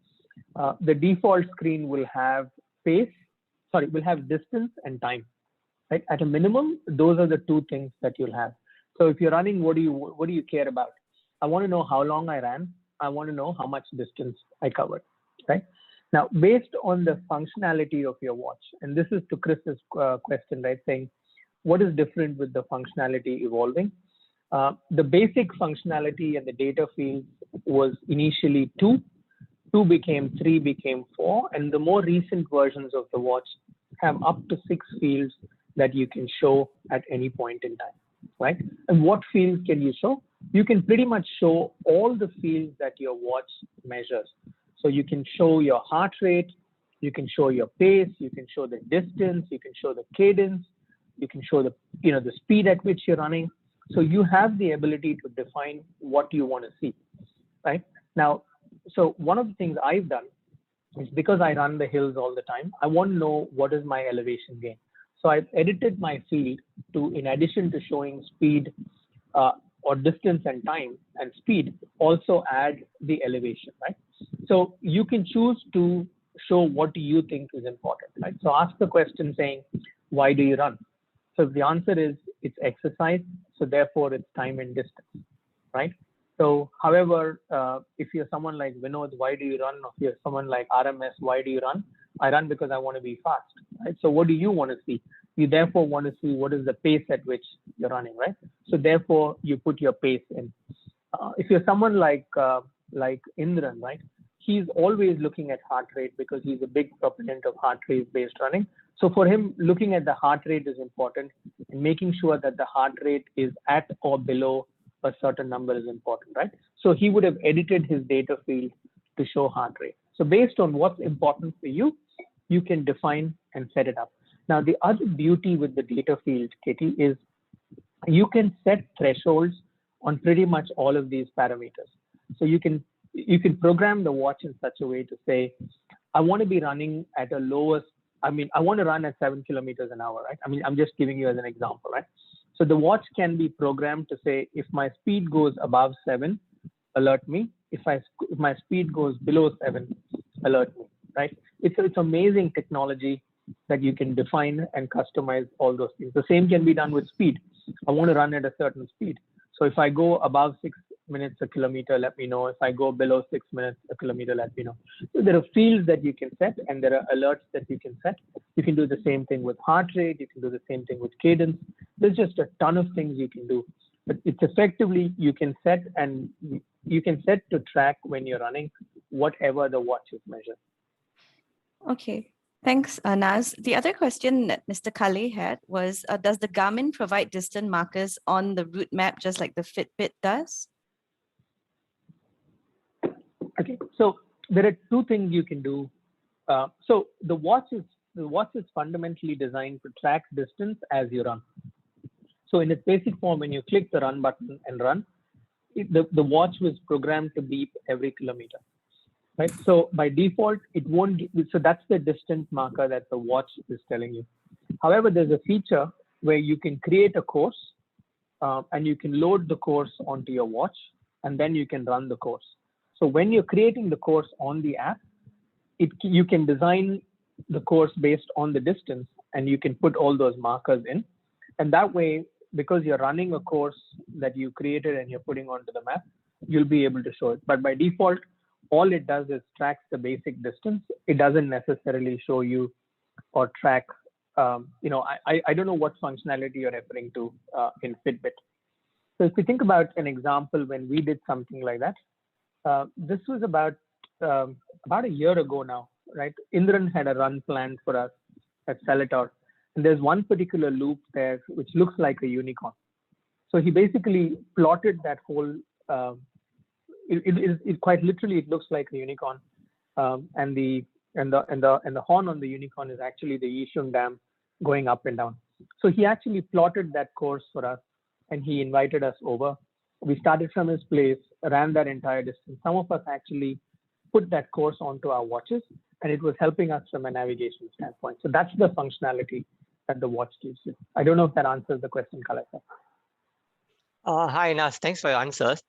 Speaker 3: the default screen will have will have distance and time, right? At a minimum, those are the two things that you'll have. So if you're running, what do you care about? I want to know how long I ran. I want to know how much distance I covered, right? Now, based on the functionality of your watch, and this is to Chris's question, right? Saying, what is different with the functionality evolving? The basic functionality and the data fields was initially 2. 2 became 3, became 4, and the more recent versions of the watch have up to 6 fields that you can show at any point in time, right? And what fields can you show? You can pretty much show all the fields that your watch measures. So you can show your heart rate, you can show your pace, you can show the distance, you can show the cadence, you can show the the speed at which you're running. So you have the ability to define what you want to see, right? Now, so one of the things I've done is because I run the hills all the time, I want to know what is my elevation gain. So I've edited my field to, in addition to showing speed or distance and time and speed, also add the elevation, right? So you can choose to show what you think is important, right? So ask the question saying, why do you run? So if the answer is it's exercise, so therefore it's time and distance, right? So however, if you're someone like Vinod, why do you run? Or if you're someone like RMS, why do you run? I run because I want to be fast, right? So what do you want to see? You therefore want to see what is the pace at which you're running, right? So therefore you put your pace in. If you're someone like Indran, right? He's always looking at heart rate because he's a big proponent of heart rate based running. So for him, looking at the heart rate is important, and making sure that the heart rate is at or below a certain number is important, right? So he would have edited his data field to show heart rate. So based on what's important for you, you can define and set it up. Now, the other beauty with the data field, Katie, is you can set thresholds on pretty much all of these parameters. So you can program the watch in such a way to say, I want to be running at a lowest, I want to run at 7 kilometers an hour, right? I'm just giving you as an example, right? So the watch can be programmed to say, if my speed goes above 7, alert me. If my speed goes below 7, alert me, right? It's amazing technology that you can define and customize all those things. The same can be done with speed. I want to run at a certain speed. So if I go above 6 minutes a kilometer, let me know. If I go below 6 minutes a kilometer, let me know. So there are fields that you can set, and there are alerts that you can set. You can do the same thing with heart rate. You can do the same thing with cadence. There's just a ton of things you can do. But it's effectively, you can set to track when you're running whatever the watch is measuring.
Speaker 2: Okay. Thanks, Naz. The other question that Mr. Kale had was, does the Garmin provide distance markers on the route map just like the Fitbit does?
Speaker 3: Okay, so there are two things you can do. So the watch is fundamentally designed to track distance as you run. So in its basic form, when you click the run button and run, the watch was programmed to beep every kilometer. Right. So by default, it won't. So that's the distance marker that the watch is telling you. However, there's a feature where you can create a course and you can load the course onto your watch, and then you can run the course. So when you're creating the course on the app, you can design the course based on the distance, and you can put all those markers in. And that way, because you're running a course that you created and you're putting onto the map, you'll be able to show it. But by default, all it does is tracks the basic distance. It doesn't necessarily show you or track, I don't know what functionality you're referring to in Fitbit. So if you think about an example when we did something like that, this was about a year ago now, right? Indran had a run planned for us at Seletor. And there's one particular loop there which looks like a unicorn. So he basically plotted that whole, it quite literally, it looks like a unicorn. And the horn on the unicorn is actually the Yishun Dam going up and down. So he actually plotted that course for us and he invited us over. We started from his place, ran that entire distance. Some of us actually put that course onto our watches and it was helping us from a navigation standpoint. So that's the functionality that the watch gives you. I don't know if that answers the question, Kalasa.
Speaker 7: Hi, Nas. Thanks for your answers.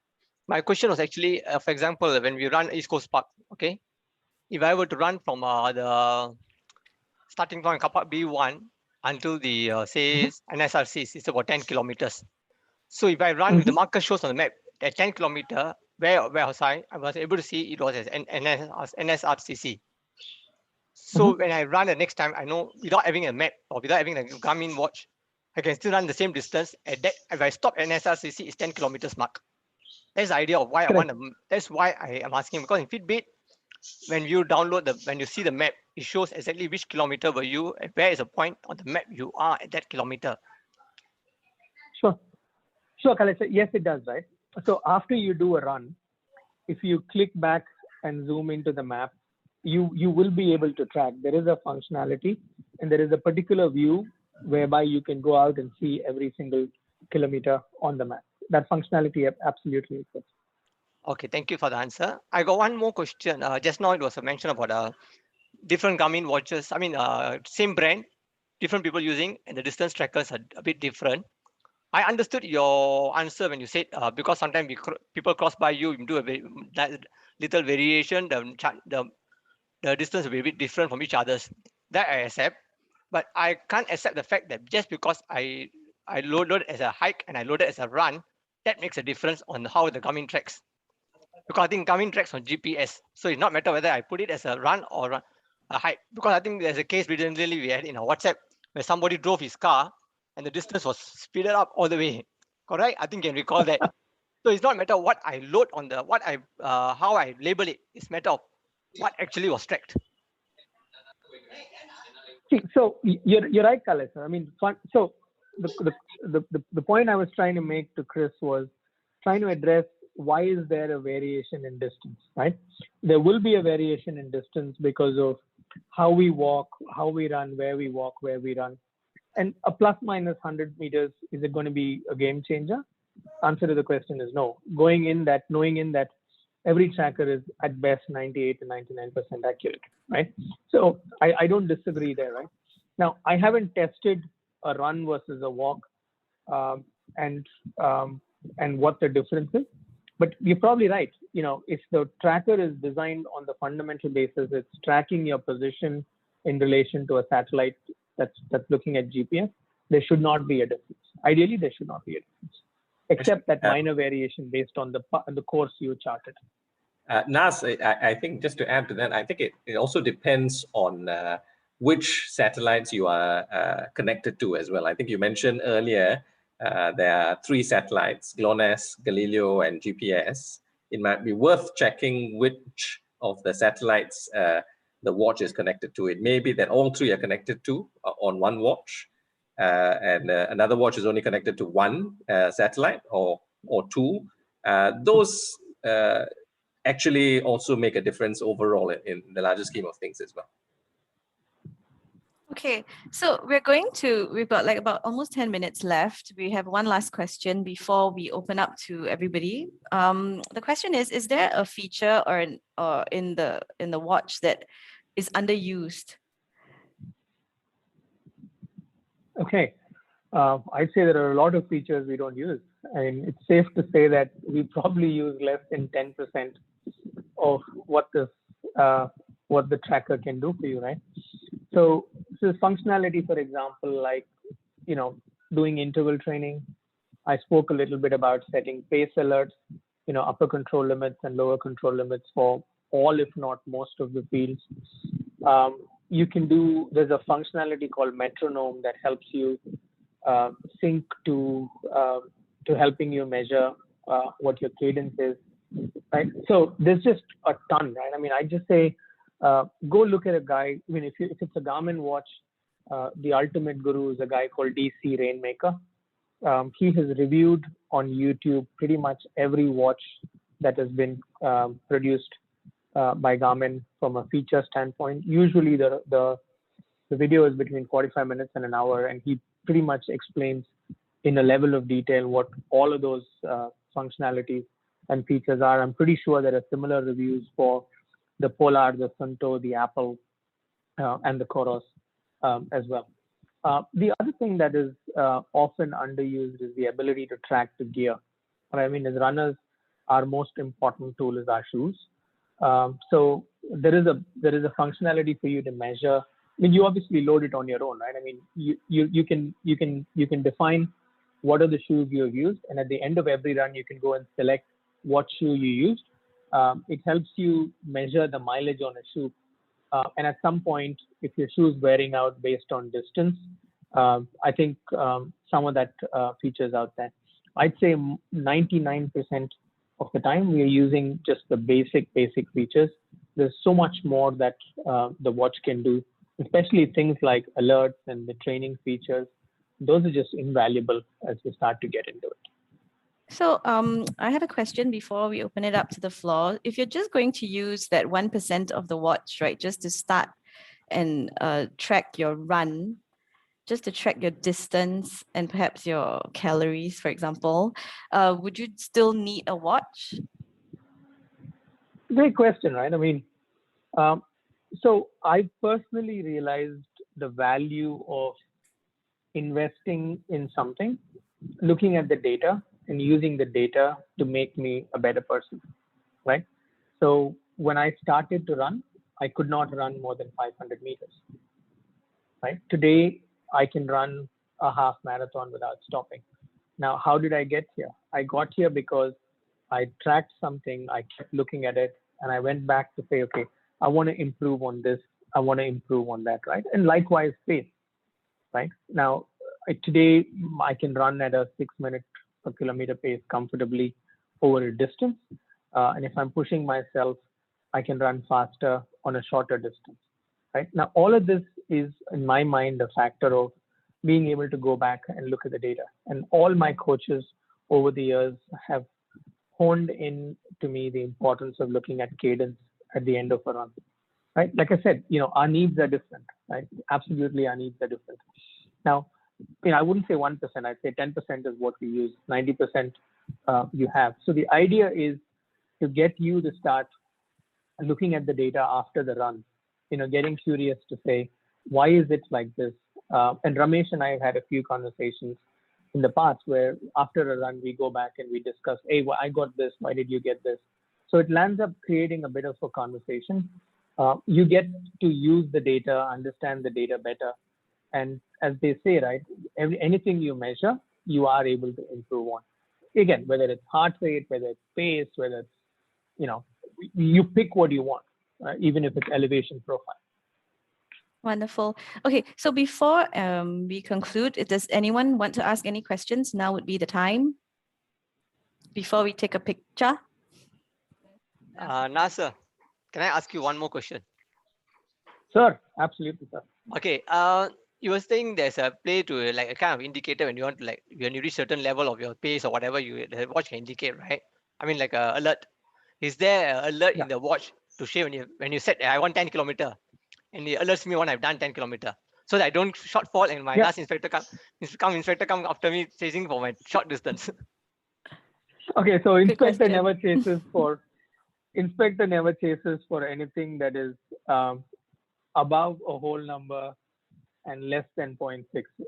Speaker 7: My question was actually, for example, when we run East Coast Park, okay? If I were to run from the starting point Kapak B1 until the say NSRC, it's about 10 kilometers. So if I run with the marker shows on the map at 10 kilometer, where was I? I was able to see it was as NSRCC. So when I run the next time, I know without having a map or without having a Garmin watch, I can still run the same distance. At that, if I stop at NSRCC, it's 10 kilometers mark. That's the idea of why I want to. That's why I am asking, because in Fitbit, when you download when you see the map, it shows exactly which kilometer were you, and where is the point on the map you are at that kilometer.
Speaker 3: Sure, Kalasa. Yes, it does, right? So after you do a run, if you click back and zoom into the map, you will be able to track. There is a functionality and there is a particular view whereby you can go out and see every single kilometer on the map. That functionality absolutely exists.
Speaker 7: Okay, thank you for the answer. I got one more question. Just now it was a mention about different Garmin watches. I mean, same brand, different people using, and the distance trackers are a bit different. I understood your answer when you said because sometimes people cross by you, you do a little variation, the distance will be a bit different from each other's. That I accept, but I can't accept the fact that just because I load it as a hike and I load it as a run, that makes a difference on how the Garmin tracks. Because I think Garmin tracks on GPS, so it's not matter whether I put it as a run or a hike. Because I think there's a case recently we had in our WhatsApp where somebody drove his car and the distance was speeded up all the way. Correct? I think you can recall that. So it's not matter what I load on the how I label it. It's matter of what actually was tracked.
Speaker 3: See, so you're right, Kalasa. I mean, so the point I was trying to make to Chris was trying to address why is there a variation in distance, right? There will be a variation in distance because of how we walk, how we run, where we walk, where we run. And a plus minus 100 meters, is it going to be a game changer? Answer to the question is no. Knowing in that every tracker is at best 98 to 99% accurate, right? So I don't disagree there, right? Now, I haven't tested a run versus a walk and what the difference is, but you're probably right. You know, if the tracker is designed on the fundamental basis, it's tracking your position in relation to a satellite that's looking at GPS, there should not be a difference. Ideally, there should not be a difference, except that minor variation based on the course you charted.
Speaker 6: Nas, I think just to add to that, I think it also depends on which satellites you are connected to as well. I think you mentioned earlier there are 3 satellites, GLONASS, Galileo, and GPS. It might be worth checking which of the satellites the watch is connected to. It may be that all 3 are connected to on one watch, and another watch is only connected to one satellite or 2. Those actually also make a difference overall in the larger scheme of things as well.
Speaker 2: Okay, so we've got like about almost 10 minutes left. We have one last question before we open up to everybody. The question is there a feature or in the watch that is underused?
Speaker 3: Okay, I'd say there are a lot of features we don't use. And it's safe to say that we probably use less than 10% of what the tracker can do for you, right? So functionality, for example, like, doing interval training. I spoke a little bit about setting pace alerts, upper control limits and lower control limits for all, if not most of the fields. There's a functionality called metronome that helps you sync to helping you measure what your cadence is, right? So there's just a ton, right? I mean, I just say, go look at a guy. I mean, if it's a Garmin watch, the ultimate guru is a guy called DC Rainmaker. He has reviewed on YouTube pretty much every watch that has been produced by Garmin from a feature standpoint. Usually the video is between 45 minutes and an hour, and he pretty much explains in a level of detail what all of those functionalities and features are. I'm pretty sure there are similar reviews for the Polar, the Sunto, the Apple, and the Coros as well. The other thing that is often underused is the ability to track the gear. What I mean is, runners, our most important tool is our shoes. So there is a functionality for you to measure. I mean, you obviously load it on your own, right? I mean, you can define what are the shoes you have used, and at the end of every run, you can go and select what shoe you used. It helps you measure the mileage on a shoe. And at some point, if your shoe is wearing out based on distance, I think some of that features out there. I'd say 99% of the time we are using just the basic features. There's so much more that the watch can do, especially things like alerts and the training features. Those are just invaluable as we start to get into it.
Speaker 2: So I have a question before we open it up to the floor. If you're just going to use that 1% of the watch, right, just to start and track your run, just to track your distance and perhaps your calories, for example, would you still need a watch?
Speaker 3: Great question, right? I mean, so I personally realized the value of investing in something, looking at the data and using the data to make me a better person, right? So when I started to run, I could not run more than 500 meters, right? Today, I can run a half marathon without stopping. Now, how did I get here? I got here because I tracked something, I kept looking at it, and I went back to say, okay, I want to improve on this, I want to improve on that, right? And likewise, pace, right? Now, today, I can run at a 6 minute per kilometer pace comfortably over a distance. And if I'm pushing myself, I can run faster on a shorter distance, right? Now, all of this is, in my mind, a factor of being able to go back and look at the data. And all my coaches over the years have honed in to me the importance of looking at cadence at the end of a run, right? Like I said, our needs are different, right? Absolutely, our needs are different. Now, I wouldn't say 1%, I'd say 10% is what we use, 90% you have. So the idea is to get you to start looking at the data after the run, getting curious to say, why is it like this? And Ramesh and I have had a few conversations in the past where after a run, we go back and we discuss, hey, well, I got this, why did you get this? So it lands up creating a bit of a conversation. You get to use the data, understand the data better. And as they say, right, anything you measure, you are able to improve on. Again, whether it's heart rate, whether it's pace, whether it's, you pick what you want, even if it's elevation profile.
Speaker 2: Wonderful. Okay, so before we conclude, does anyone want to ask any questions? Now would be the time. Before we take a picture.
Speaker 7: Nasser, can I ask you one more question?
Speaker 3: Sure, absolutely, sir.
Speaker 7: Okay, you were saying there's a play to like a kind of indicator when you want to when you reach certain level of your pace or whatever the watch can indicate, right? I mean, like a alert. Is there an alert in the watch to show when you set I want 10 kilometer and it alerts me when I've done 10 kilometer so that I don't shortfall and my last inspector come after me chasing for my short distance?
Speaker 3: Okay, so inspector never chases for anything that is above a whole number and less than 0.6.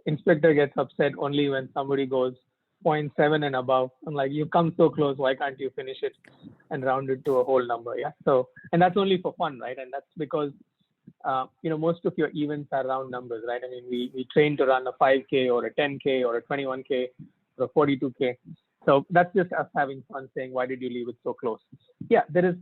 Speaker 3: Inspector gets upset only when somebody goes 0.7 and above. I'm like, you come so close, why can't you finish it and round it to a whole number? Yeah. So, and that's only for fun, right? And that's because most of your events are round numbers, right? I mean, we train to run a 5K or a 10K or a 21K or a 42K. So that's just us having fun saying, why did you leave it so close? Yeah, there is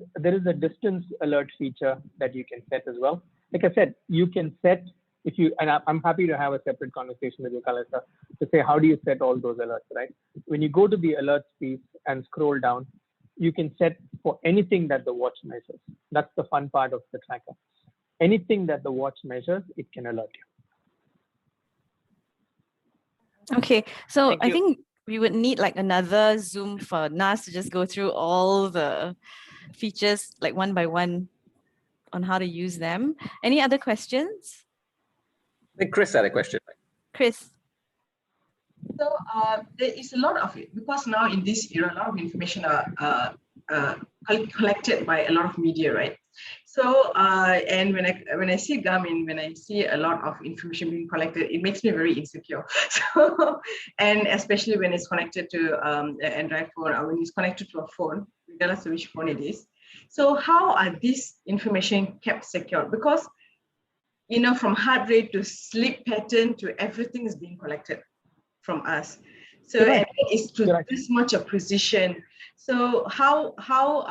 Speaker 3: a distance alert feature that you can set as well. Like I said, you can set, if you, and I'm happy to have a separate conversation with you, Kalisa, to say, how do you set all those alerts, right? When you go to the alerts piece and scroll down, you can set for anything that the watch measures. That's the fun part of the tracker. Anything that the watch measures, it can alert you.
Speaker 2: Okay, so
Speaker 7: Thank
Speaker 2: I
Speaker 7: you.
Speaker 2: think we would need like another Zoom for Nas to just go through all the features like one by one on how to use them. Any other questions?
Speaker 6: I think Chris had a question.
Speaker 2: Chris?
Speaker 5: So there is a lot of it, because now in this era, a lot of information are collected by a lot of media, right? So and when I see Garmin, when I see a lot of information being collected, it makes me very insecure. So, and especially when it's connected to an Android phone, or when it's connected to a phone, regardless of which phone it is. So how are this information kept secure? Because, you know, from heart rate to sleep pattern to everything is being collected from us. So
Speaker 3: You're right.
Speaker 5: and it's to
Speaker 3: You're right.
Speaker 5: this much of precision. So how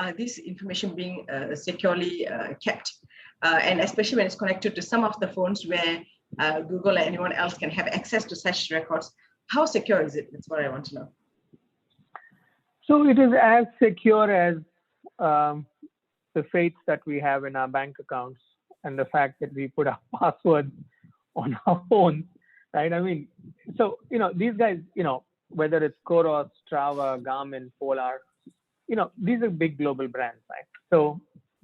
Speaker 5: are this information being securely kept? And especially when it's connected to some of the phones where Google or anyone else can have access to such records. How secure is it? That's what I want to know.
Speaker 3: So it is as secure as the faith that we have in our bank accounts and the fact that we put our passwords on our phones, right? I mean, so, you know, these guys, you know, whether it's Coros, Strava, Garmin, Polar, you know, these are big global brands, right? So,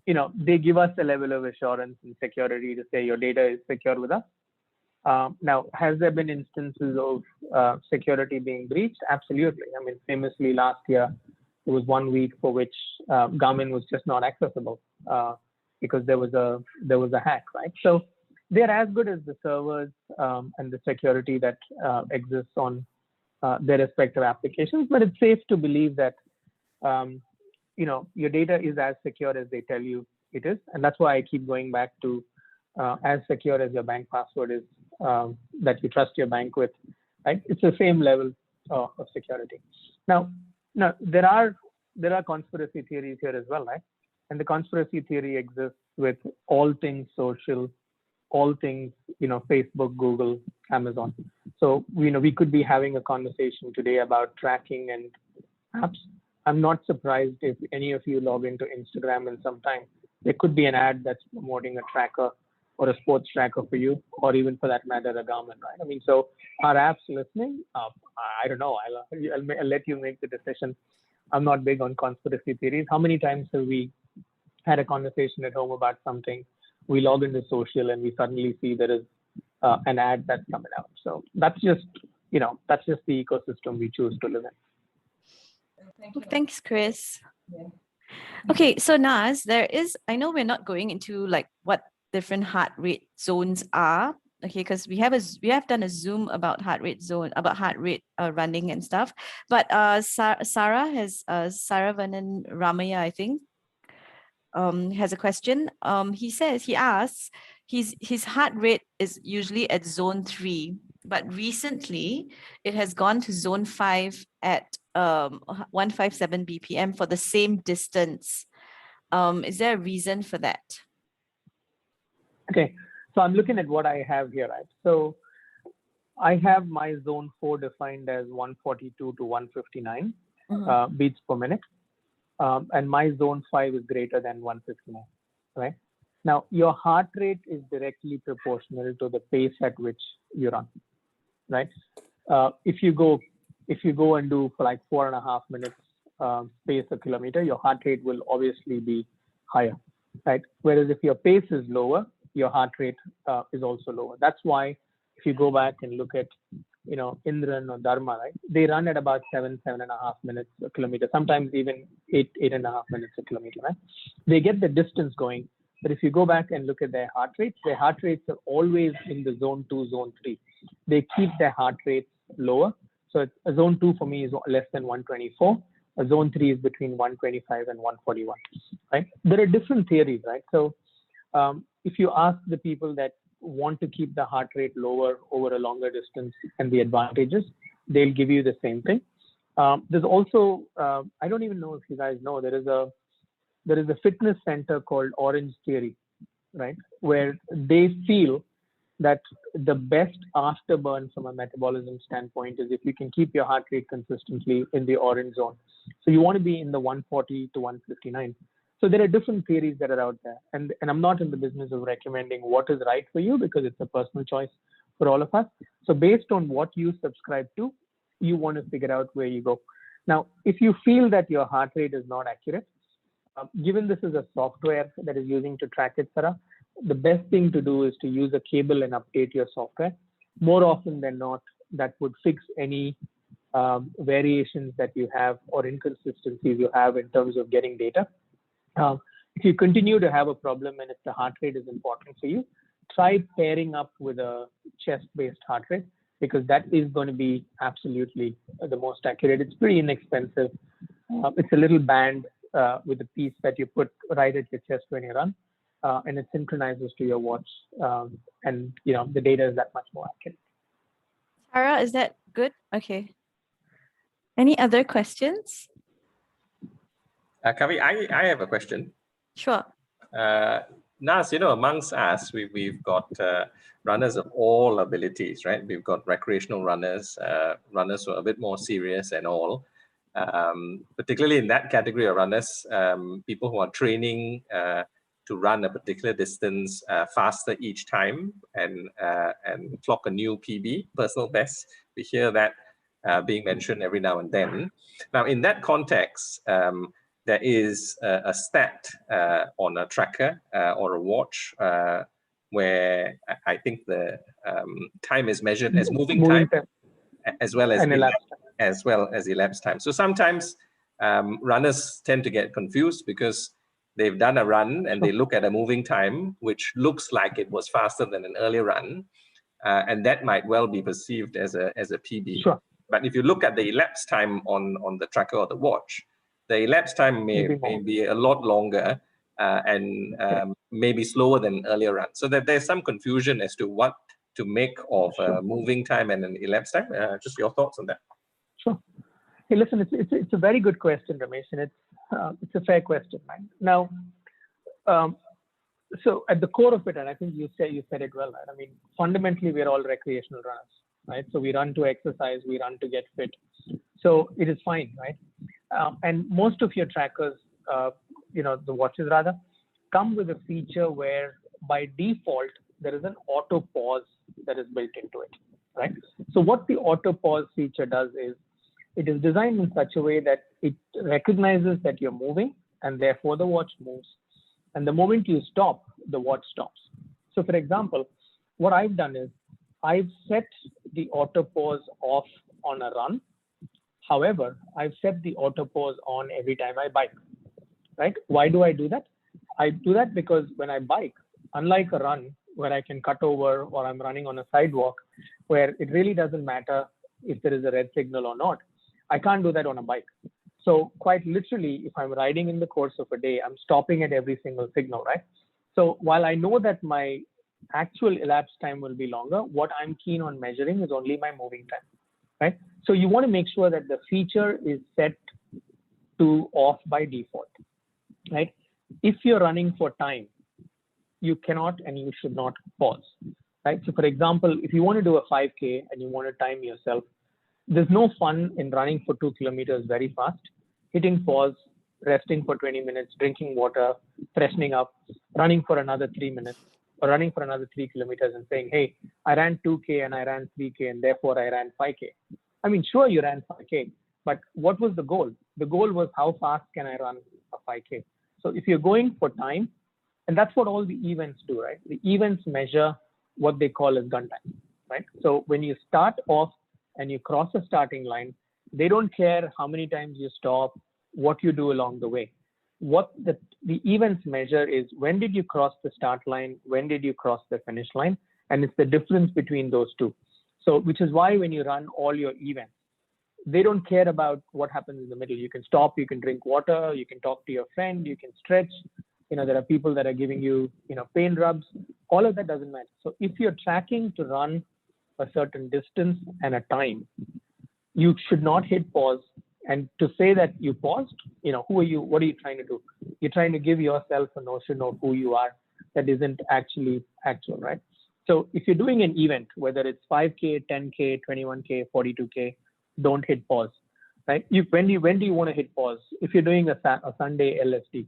Speaker 3: you know, they give us a level of assurance and security to say your data is secure with us. Now, has there been instances of security being breached? Absolutely. I mean, famously last year, there was 1 week for which Garmin was just not accessible because there was a hack, right? So they're as good as the servers and the security that exists on their respective applications. But it's safe to believe that you know, your data is as secure as they tell you it is, and that's why I keep going back to as secure as your bank password is that you trust your bank with, right? It's the same level of security. Now there are conspiracy theories here as well, right? And the conspiracy theory exists with all things social, all things, you know, Facebook, Google, Amazon. So, you know, we could be having a conversation today about tracking and apps. I'm not surprised if any of you log into Instagram and sometime there could be an ad that's promoting a tracker or a sports tracker for you, or even for that matter, a Garmin, right? I mean, so are apps listening? I don't know. I'll let you make the decision. I'm not big on conspiracy theories. How many times have we had a conversation at home about something? We log into social and we suddenly see there is an ad that's coming out. So that's just, you know, that's just the ecosystem we choose to live in.
Speaker 5: Thank you.
Speaker 2: Thanks, Chris.
Speaker 5: Yeah.
Speaker 2: Okay, so Naz, I know we're not going into like what different heart rate zones are, okay, because we have done a Zoom about heart rate running and stuff. But Sarah Vernon Ramaya, I think, has a question. He asks, his heart rate is usually at zone 3, but recently it has gone to zone 5 at 157 BPM for the same distance. Is there a reason for that?
Speaker 3: Okay, so I'm looking at what I have here, right? So I have my zone 4 defined as 142 to 159 beats per minute. And my zone 5 is greater than 159, right? Now, your heart rate is directly proportional to the pace at which you run, right? If you go and do for like 4.5 minutes pace a kilometer, your heart rate will obviously be higher, right? Whereas if your pace is lower, your heart rate is also lower. That's why if you go back and look at, you know, Indran or Dharma, right? They run at about 7.5 minutes a kilometer, sometimes even 8.5 minutes a kilometer, right? They get the distance going. But if you go back and look at their heart rates are always in the zone 2, zone 3. They keep their heart rates lower. So a zone 2 for me is less than 124. A zone 3 is between 125 and 141, right? There are different theories, right? So if you ask the people that want to keep the heart rate lower over a longer distance and the advantages, they'll give you the same thing. There's also, I don't even know if you guys know, there is a fitness center called Orange Theory, right? Where they feel that the best afterburn from a metabolism standpoint is if you can keep your heart rate consistently in the orange zone. So you want to be in the 140 to 159. So there are different theories that are out there. And I'm not in the business of recommending what is right for you because it's a personal choice for all of us. So based on what you subscribe to, you want to figure out where you go. Now, if you feel that your heart rate is not accurate, given this is a software that is using to track it, Sarah, the best thing to do is to use a cable and update your software. More often than not, that would fix any variations that you have or inconsistencies you have in terms of getting data. If you continue to have a problem and if the heart rate is important for you, try pairing up with a chest-based heart rate, because that is going to be absolutely the most accurate. It's pretty inexpensive. It's a little band with a piece that you put right at your chest when you run, and it synchronizes to your watch, and the data is that much more accurate.
Speaker 2: Tara, is that good? Okay. Any other questions?
Speaker 6: Kavi, I have a question.
Speaker 2: Sure.
Speaker 6: Nas, amongst us, we've got runners of all abilities, right? We've got recreational runners, runners who are a bit more serious and all. Particularly in that category of runners, people who are training to run a particular distance faster each time and clock a new PB, personal best. We hear that being mentioned every now and then. Now, in that context, there is a stat on a tracker or a watch where I think the time is measured as moving time as well as elapsed time. So sometimes runners tend to get confused because they've done a run and they look at a moving time which looks like it was faster than an earlier run, and that might well be perceived as a PB.
Speaker 3: Sure.
Speaker 6: But if you look at the elapsed time on the tracker or the watch, the elapsed time may be a lot longer and maybe slower than earlier run. So that there's some confusion as to what to make of a moving time and an elapsed time. Just your thoughts on that.
Speaker 3: Sure. Hey, listen, it's a very good question, Ramesh, and it's a fair question, right? Now, so at the core of it, and I think you said it well, right? I mean, fundamentally, we're all recreational runners, right? So we run to exercise, we run to get fit. So it is fine, right? And most of your trackers, the watches rather, come with a feature where by default, there is an auto pause that is built into it, right? So what the auto pause feature does is, it is designed in such a way that it recognizes that you're moving and therefore the watch moves. And the moment you stop, the watch stops. So for example, what I've done is I've set the auto pause off on a run. However, I've set the auto pause on every time I bike, right? Why do I do that? I do that because when I bike, unlike a run where I can cut over or I'm running on a sidewalk where it really doesn't matter if there is a red signal or not, I can't do that on a bike. So quite literally, if I'm riding in the course of a day, I'm stopping at every single signal, right? So while I know that my actual elapsed time will be longer, what I'm keen on measuring is only my moving time, right? So you want to make sure that the feature is set to off by default, right? If you're running for time, you cannot and you should not pause, right? So for example, if you want to do a 5K and you want to time yourself, there's no fun in running for 2 kilometers very fast, hitting pause, resting for 20 minutes, drinking water, freshening up, running for another 3 minutes, or running for another 3 kilometers and saying, hey, I ran 2K and I ran 3K and therefore I ran 5K. I mean, sure, you ran 5K, but what was the goal? The goal was how fast can I run a 5K? So if you're going for time, and that's what all the events do, right? The events measure what they call as gun time, right? So when you start off and you cross a starting line, they don't care how many times you stop, what you do along the way. What the events measure is when did you cross the start line, when did you cross the finish line, and it's the difference between those two. So which is why when you run all your events, they don't care about what happens in the middle. You can stop, you can drink water, you can talk to your friend, you can stretch. There are people that are giving you, pain rubs. All of that doesn't matter. So if you're tracking to run a certain distance and a time, you should not hit pause And to say that you paused, who are you? What are you trying to do? You're trying to give yourself a notion of who you are that isn't actually actual, right? So if you're doing an event, whether it's 5K, 10K, 21K, 42K, don't hit pause, right? When do you want to hit pause? If you're doing a Sunday LSD,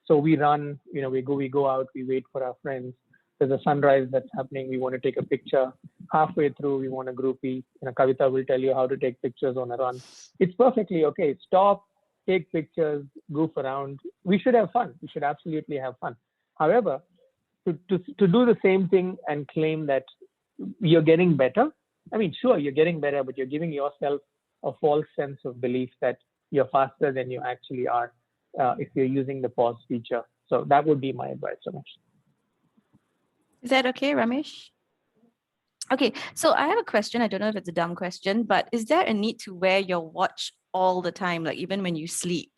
Speaker 3: so we run, we go out, we wait for our friends. There's a sunrise that's happening. We want to take a picture. Halfway through, we want a groupie. Kavita will tell you how to take pictures on a run. It's perfectly okay. Stop, take pictures, goof around. We should have fun. We should absolutely have fun. However, to do the same thing and claim that you're getting better, I mean, sure, you're getting better, but you're giving yourself a false sense of belief that you're faster than you actually are if you're using the pause feature. So that would be my advice, Ramesh.
Speaker 2: Is that okay, Ramesh? Okay, so I have a question. I don't know if it's a dumb question, but is there a need to wear your watch all the time, like even when you sleep?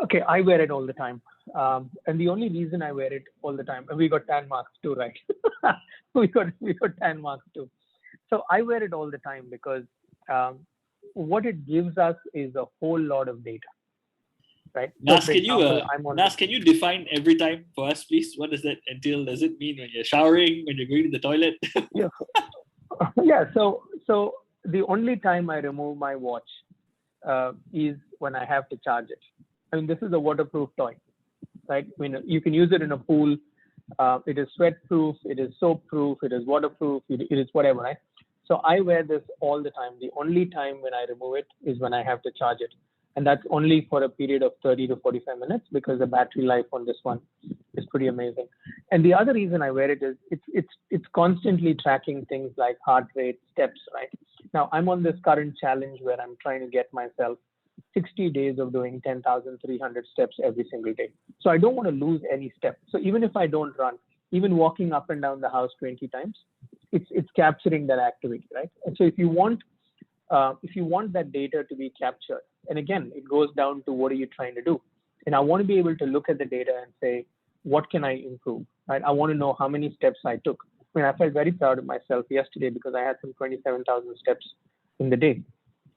Speaker 3: Okay, I wear it all the time. And the only reason I wear it all the time, and we got tan marks too, right? we got tan marks too. So I wear it all the time because what it gives us is a whole lot of data, right?
Speaker 1: Nas, can you define every time for us, please? What does that entail? Does it mean when you're showering, when you're going to the toilet?
Speaker 3: Yeah. So the only time I remove my watch is when I have to charge it. I mean, this is a waterproof toy, right? I mean, you can use it in a pool. It is sweat-proof. It is soap-proof. It is waterproof. It is whatever, right? So I wear this all the time. The only time when I remove it is when I have to charge it. And that's only for a period of 30 to 45 minutes because the battery life on this one is pretty amazing. And the other reason I wear it is it's constantly tracking things like heart rate, steps, right? Now I'm on this current challenge where I'm trying to get myself 60 days of doing 10,300 steps every single day. So I don't want to lose any step. So even if I don't run, even walking up and down the house 20 times, it's capturing that activity, right? And so if you want that data to be captured, and again, it goes down to what are you trying to do? And I want to be able to look at the data and say, what can I improve, right? I want to know how many steps I took. I mean, I felt very proud of myself yesterday because I had some 27,000 steps in the day,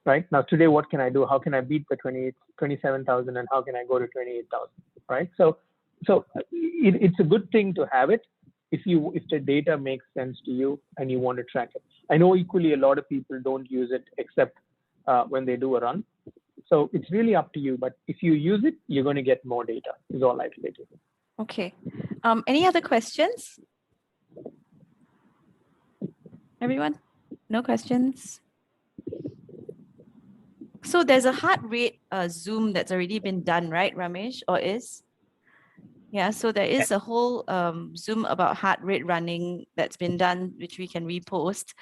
Speaker 3: right? Now today, what can I do? How can I beat the 27,000 and how can I go to 28,000, right? So it's a good thing to have it if the data makes sense to you and you want to track it. I know equally a lot of people don't use it except when they do a run. So it's really up to you, but if you use it, you're going to get more data, is all I'd say to you.
Speaker 2: Okay. Any other questions? Everyone? No questions? So there's a heart rate zoom that's already been done, right, Ramesh, or is? Yeah, so there is a whole Zoom about heart rate running that's been done, which we can repost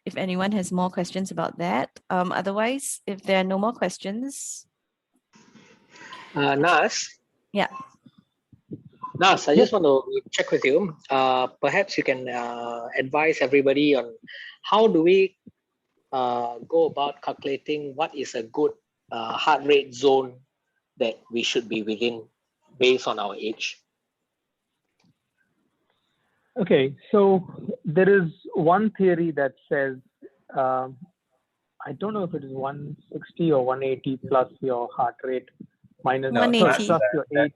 Speaker 2: if anyone has more questions about that. Otherwise, if there are no more questions.
Speaker 8: Nas?
Speaker 2: Yeah.
Speaker 8: Nas, I just want to check with you. Perhaps you can advise everybody on how do we go about calculating what is a good heart rate zone that we should be within based on our age?
Speaker 3: Okay, so there is one theory that says, I don't know if it is 160 or 180 plus your heart rate minus,
Speaker 2: 180.
Speaker 3: plus your age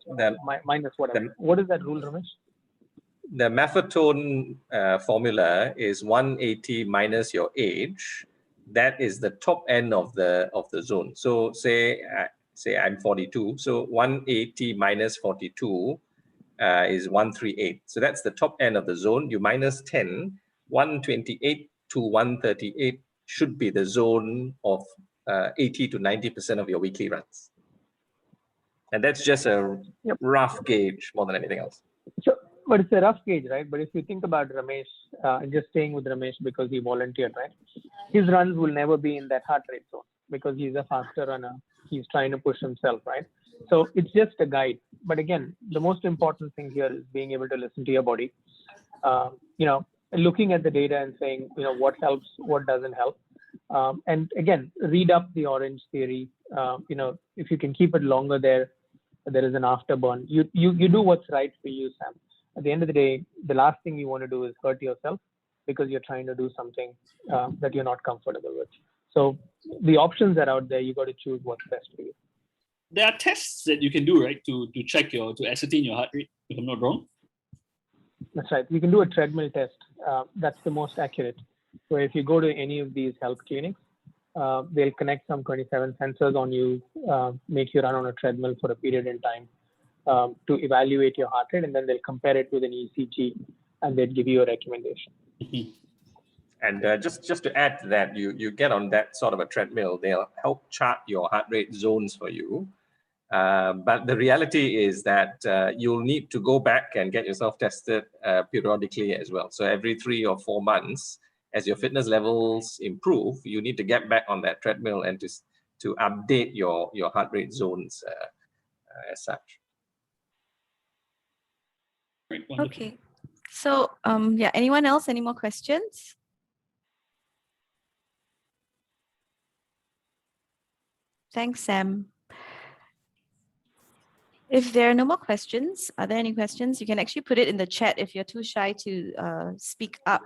Speaker 3: minus whatever. What is that rule, Ramesh?
Speaker 6: The Maffetone formula is 180 minus your age. That is the top end of the zone. So say I'm 42. So 180 minus 42 is 138. So that's the top end of the zone. You minus 10, 128 to 138 should be the zone of 80 to 90% of your weekly runs. And that's just a rough gauge more than anything else.
Speaker 3: So, but it's a rough gauge, right? But if you think about Ramesh, and just staying with Ramesh because he volunteered, right? His runs will never be in that heart rate zone because he's a faster runner. He's trying to push himself, right? So it's just a guide. But again, the most important thing here is being able to listen to your body. Looking at the data and saying, what helps, what doesn't help. And again, read up the orange theory. If you can keep it longer there is an afterburn. You do what's right for you, Sam. At the end of the day, the last thing you want to do is hurt yourself because you're trying to do something that you're not comfortable with. So the options are out there. You got to choose what's best for you.
Speaker 1: There are tests that you can do, right, to check to ascertain your heart rate, if I'm not wrong.
Speaker 3: That's right. You can do a treadmill test. That's the most accurate. So if you go to any of these health clinics, they'll connect some 27 sensors on you, make you run on a treadmill for a period in time to evaluate your heart rate, and then they'll compare it with an ECG, and they'll give you a recommendation.
Speaker 6: And just to add to that, you get on that sort of a treadmill, they'll help chart your heart rate zones for you. But the reality is that you'll need to go back and get yourself tested periodically as well. So every 3 or 4 months, as your fitness levels improve, you need to get back on that treadmill and to update your heart rate zones as such.
Speaker 1: Right, wonderful.
Speaker 2: Okay. So yeah, anyone else? Any more questions? Thanks, Sam. If there are no more questions, are there any questions? You can actually put it in the chat if you're too shy to speak up.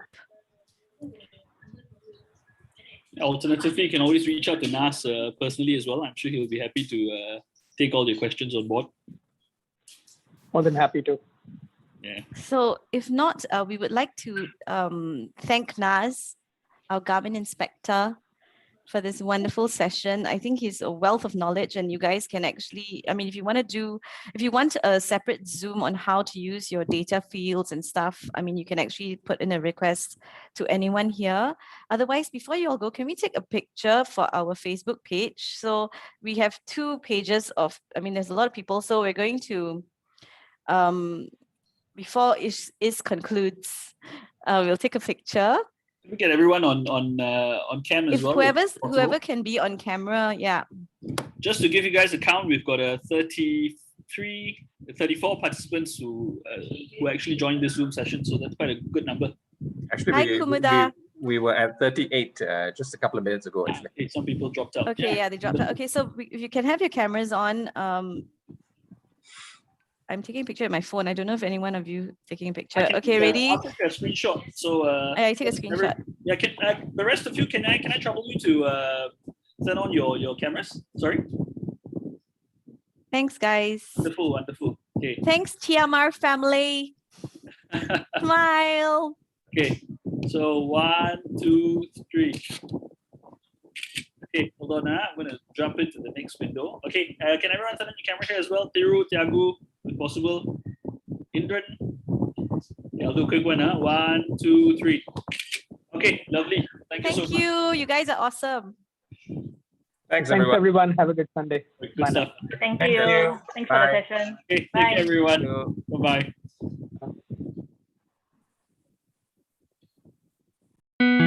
Speaker 1: Alternatively, you can always reach out to Nas personally as well. I'm sure he'll be happy to take all your questions on board.
Speaker 3: More than happy to.
Speaker 1: Yeah.
Speaker 2: So if not, we would like to thank Nas, our Garmin inspector, for this wonderful session. I think he's a wealth of knowledge, and you guys can actually, I mean, if you want a separate Zoom on how to use your data fields and stuff, I mean, you can actually put in a request to anyone here. Otherwise, before you all go, can we take a picture for our Facebook page? So we have 2 pages of, I mean, there's a lot of people. So we're going to, before Is concludes, we'll take a picture.
Speaker 1: Can we get everyone on cam as
Speaker 2: If
Speaker 1: well?
Speaker 2: whoever can be on camera, yeah.
Speaker 1: Just to give you guys a count, we've got 34 participants who actually joined this Zoom session, so that's quite a good number.
Speaker 6: Actually,
Speaker 2: Hi, Kumuda.
Speaker 6: we were at 38 just a couple of minutes ago, actually.
Speaker 1: Okay, some people dropped out.
Speaker 2: Okay, yeah, they dropped out. Okay, so if you can have your cameras on. I'm taking a picture of my phone. I don't know if any one of you taking a picture. Okay, ready?
Speaker 1: I'll take a screenshot. So
Speaker 2: I take a screenshot.
Speaker 1: Yeah, the rest of you, can I trouble you to turn on your cameras? Sorry.
Speaker 2: Thanks, guys.
Speaker 1: Wonderful, wonderful. Okay.
Speaker 2: Thanks, TMR family. Smile.
Speaker 1: Okay. So 1, 2, 3. Okay, hold on. I'm going to jump into the next window. Okay, can everyone turn on your camera here as well? Thiru, Tiagu, if possible. Indran. Okay, I'll do a quick one. 1, 2, 3. Okay, lovely. Thank you so much.
Speaker 2: Thank you. You guys are awesome.
Speaker 6: Thanks,
Speaker 3: Thanks, everyone. Have a good Sunday.
Speaker 1: Good
Speaker 3: Bye
Speaker 1: stuff.
Speaker 9: Thank
Speaker 6: Thank
Speaker 9: you.
Speaker 6: you.
Speaker 9: Thanks for the
Speaker 6: Bye.
Speaker 9: session.
Speaker 1: Okay,
Speaker 9: Bye.
Speaker 1: thank you, everyone. Bye-bye.